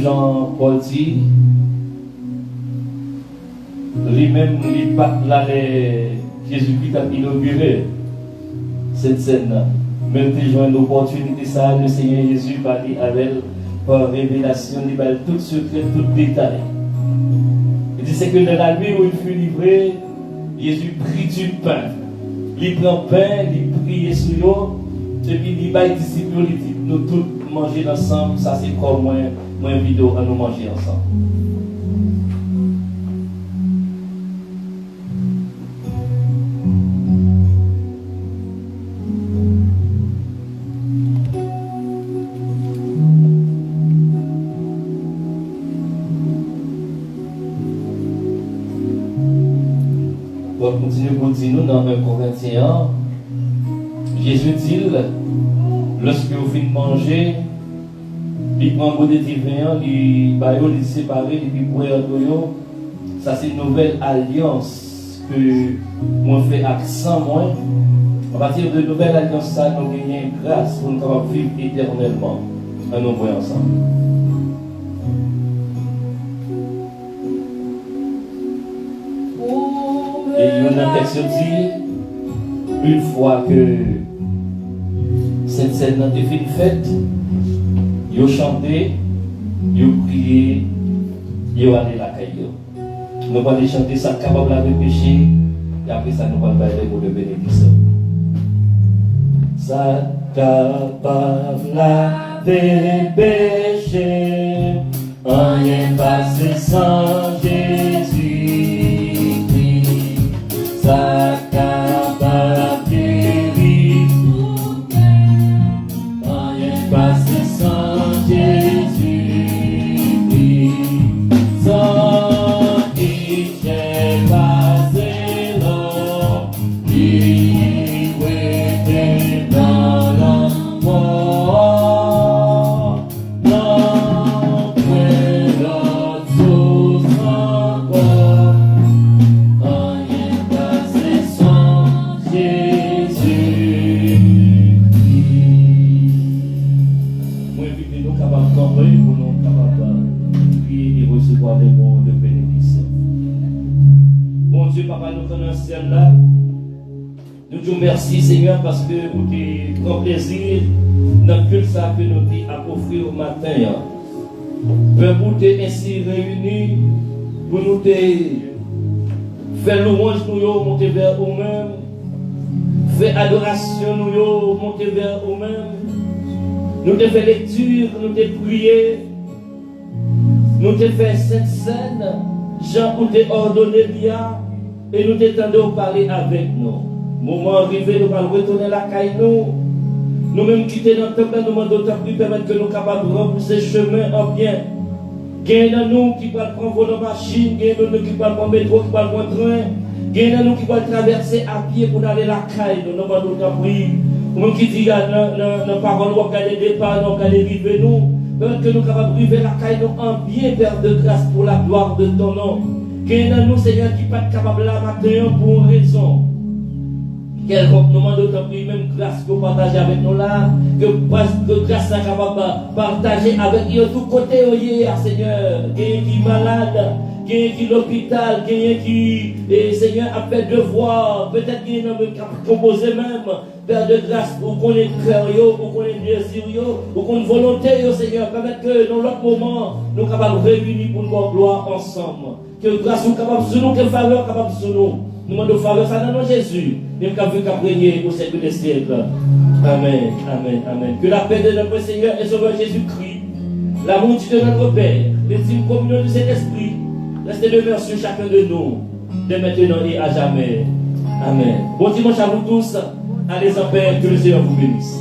Jean-Paul dit, lui-même, il pas là, Jésus-Christ a inauguré cette scène. Même si j'ai une opportunité, ça, le Seigneur Jésus va dire avec par révélation, il va tout secret, tout détail. Il dit, c'est que dans la nuit où il fut livré, Jésus prit du pain. Il prend pain, il prie sur eux, et puis il va les disciples, il dit, nous tous manger ensemble, ça c'est comme moins vidéo à nous manger ensemble. On va continuer pour dire nous dans 1 Corinthiens, Jésus dit, lorsque vous finissez de manger, il prend un goût de vin, il sépare, et puis pour ça c'est une nouvelle alliance que moi fais accent moi. À partir de nouvelle alliance, ça nous gagnons grâce pour nous vivre éternellement. À nous voir ensemble. Et il y a un texte qui dit, une fois que cette scène a été faite, ils ont chanté, ils ont prié, ils ont allé la caille. Nous allons chanter ça capable de pécher, et après ça nous allons parler pour le bénédiction. Ça capable de pécher, rien passé sans Jésus. Ça capable de guérir, rien passé sans Jésus. Sans qui j'ai passé l'eau, il était dans l'amour. Non, mais l'autre source encore, rien passé sans Jésus. Moi, invite nous capables de camper pour nous capables de prier et recevoir des mots de bénédiction. Bon Dieu, Papa, nous connaissons le ciel là. Nous disons merci Seigneur parce que vous avez grand plaisir dans tout ça que nous avons offert au matin. Père, vous êtes ainsi réunis pour nous faire louange, nous monter vers vous-même, faire adoration, nous monter vers vous-même. Nous te fait lecture, nous te prié, nous te fait cette scène, Jean nous te ordonné bien, et nous t'attendons parler avec nous. Moment arrivé, nous allons retourner la caille nous. Nous-mêmes quitter notre temple, nous demandons d'autant plus permettre que nous sommes capables de remplir ces chemins en bien. Il y en a nous qui peuvent prendre nos machines, il y en a nous qui peuvent prendre le métro, qui peuvent prendre le train, il y en a nous qui peuvent traverser à pied pour aller à la caille. Nous demandons d'autant plus. Nous qui disons dans la parole, nous regardons les départs, nous regardons les rives, nous. Peut-être que nous sommes capables de vivre la caille nous en bien, Père de grâce, pour la gloire de ton nom. Il y en a nous, Seigneur, qui ne sont pas capables là matin pour une raison. Quel nous demande d'autant plus même grâce que partager avec nous là, que grâce à capable de partager avec eux de tous côtés, Seigneur. Quelqu'un qui est malade, quelqu'un qui est à l'hôpital, quelqu'un qui, Seigneur, a fait devoir, peut-être qu'il est composé même, Père de grâce, ou qu'on ait cœur, ou qu'on ait désir, ou qu'on ait volonté, Seigneur, permettre que dans l'autre moment, nous sommes capables de réunir pour nous gloire ensemble. Que grâce nous capable de nous, que faveur capable de nous. Nous demandons faveur ça dans nom Jésus. Nous avons vu qu'à prier au siècle des siècles. Amen, amen, amen. Que la paix de notre Seigneur et Sauveur Jésus-Christ, l'amour de notre Père, l'intime communion de cet esprit, reste demeure sur chacun de nous, de maintenant et à jamais. Amen. Bon dimanche à vous tous. Allez en paix, que le Seigneur vous bénisse.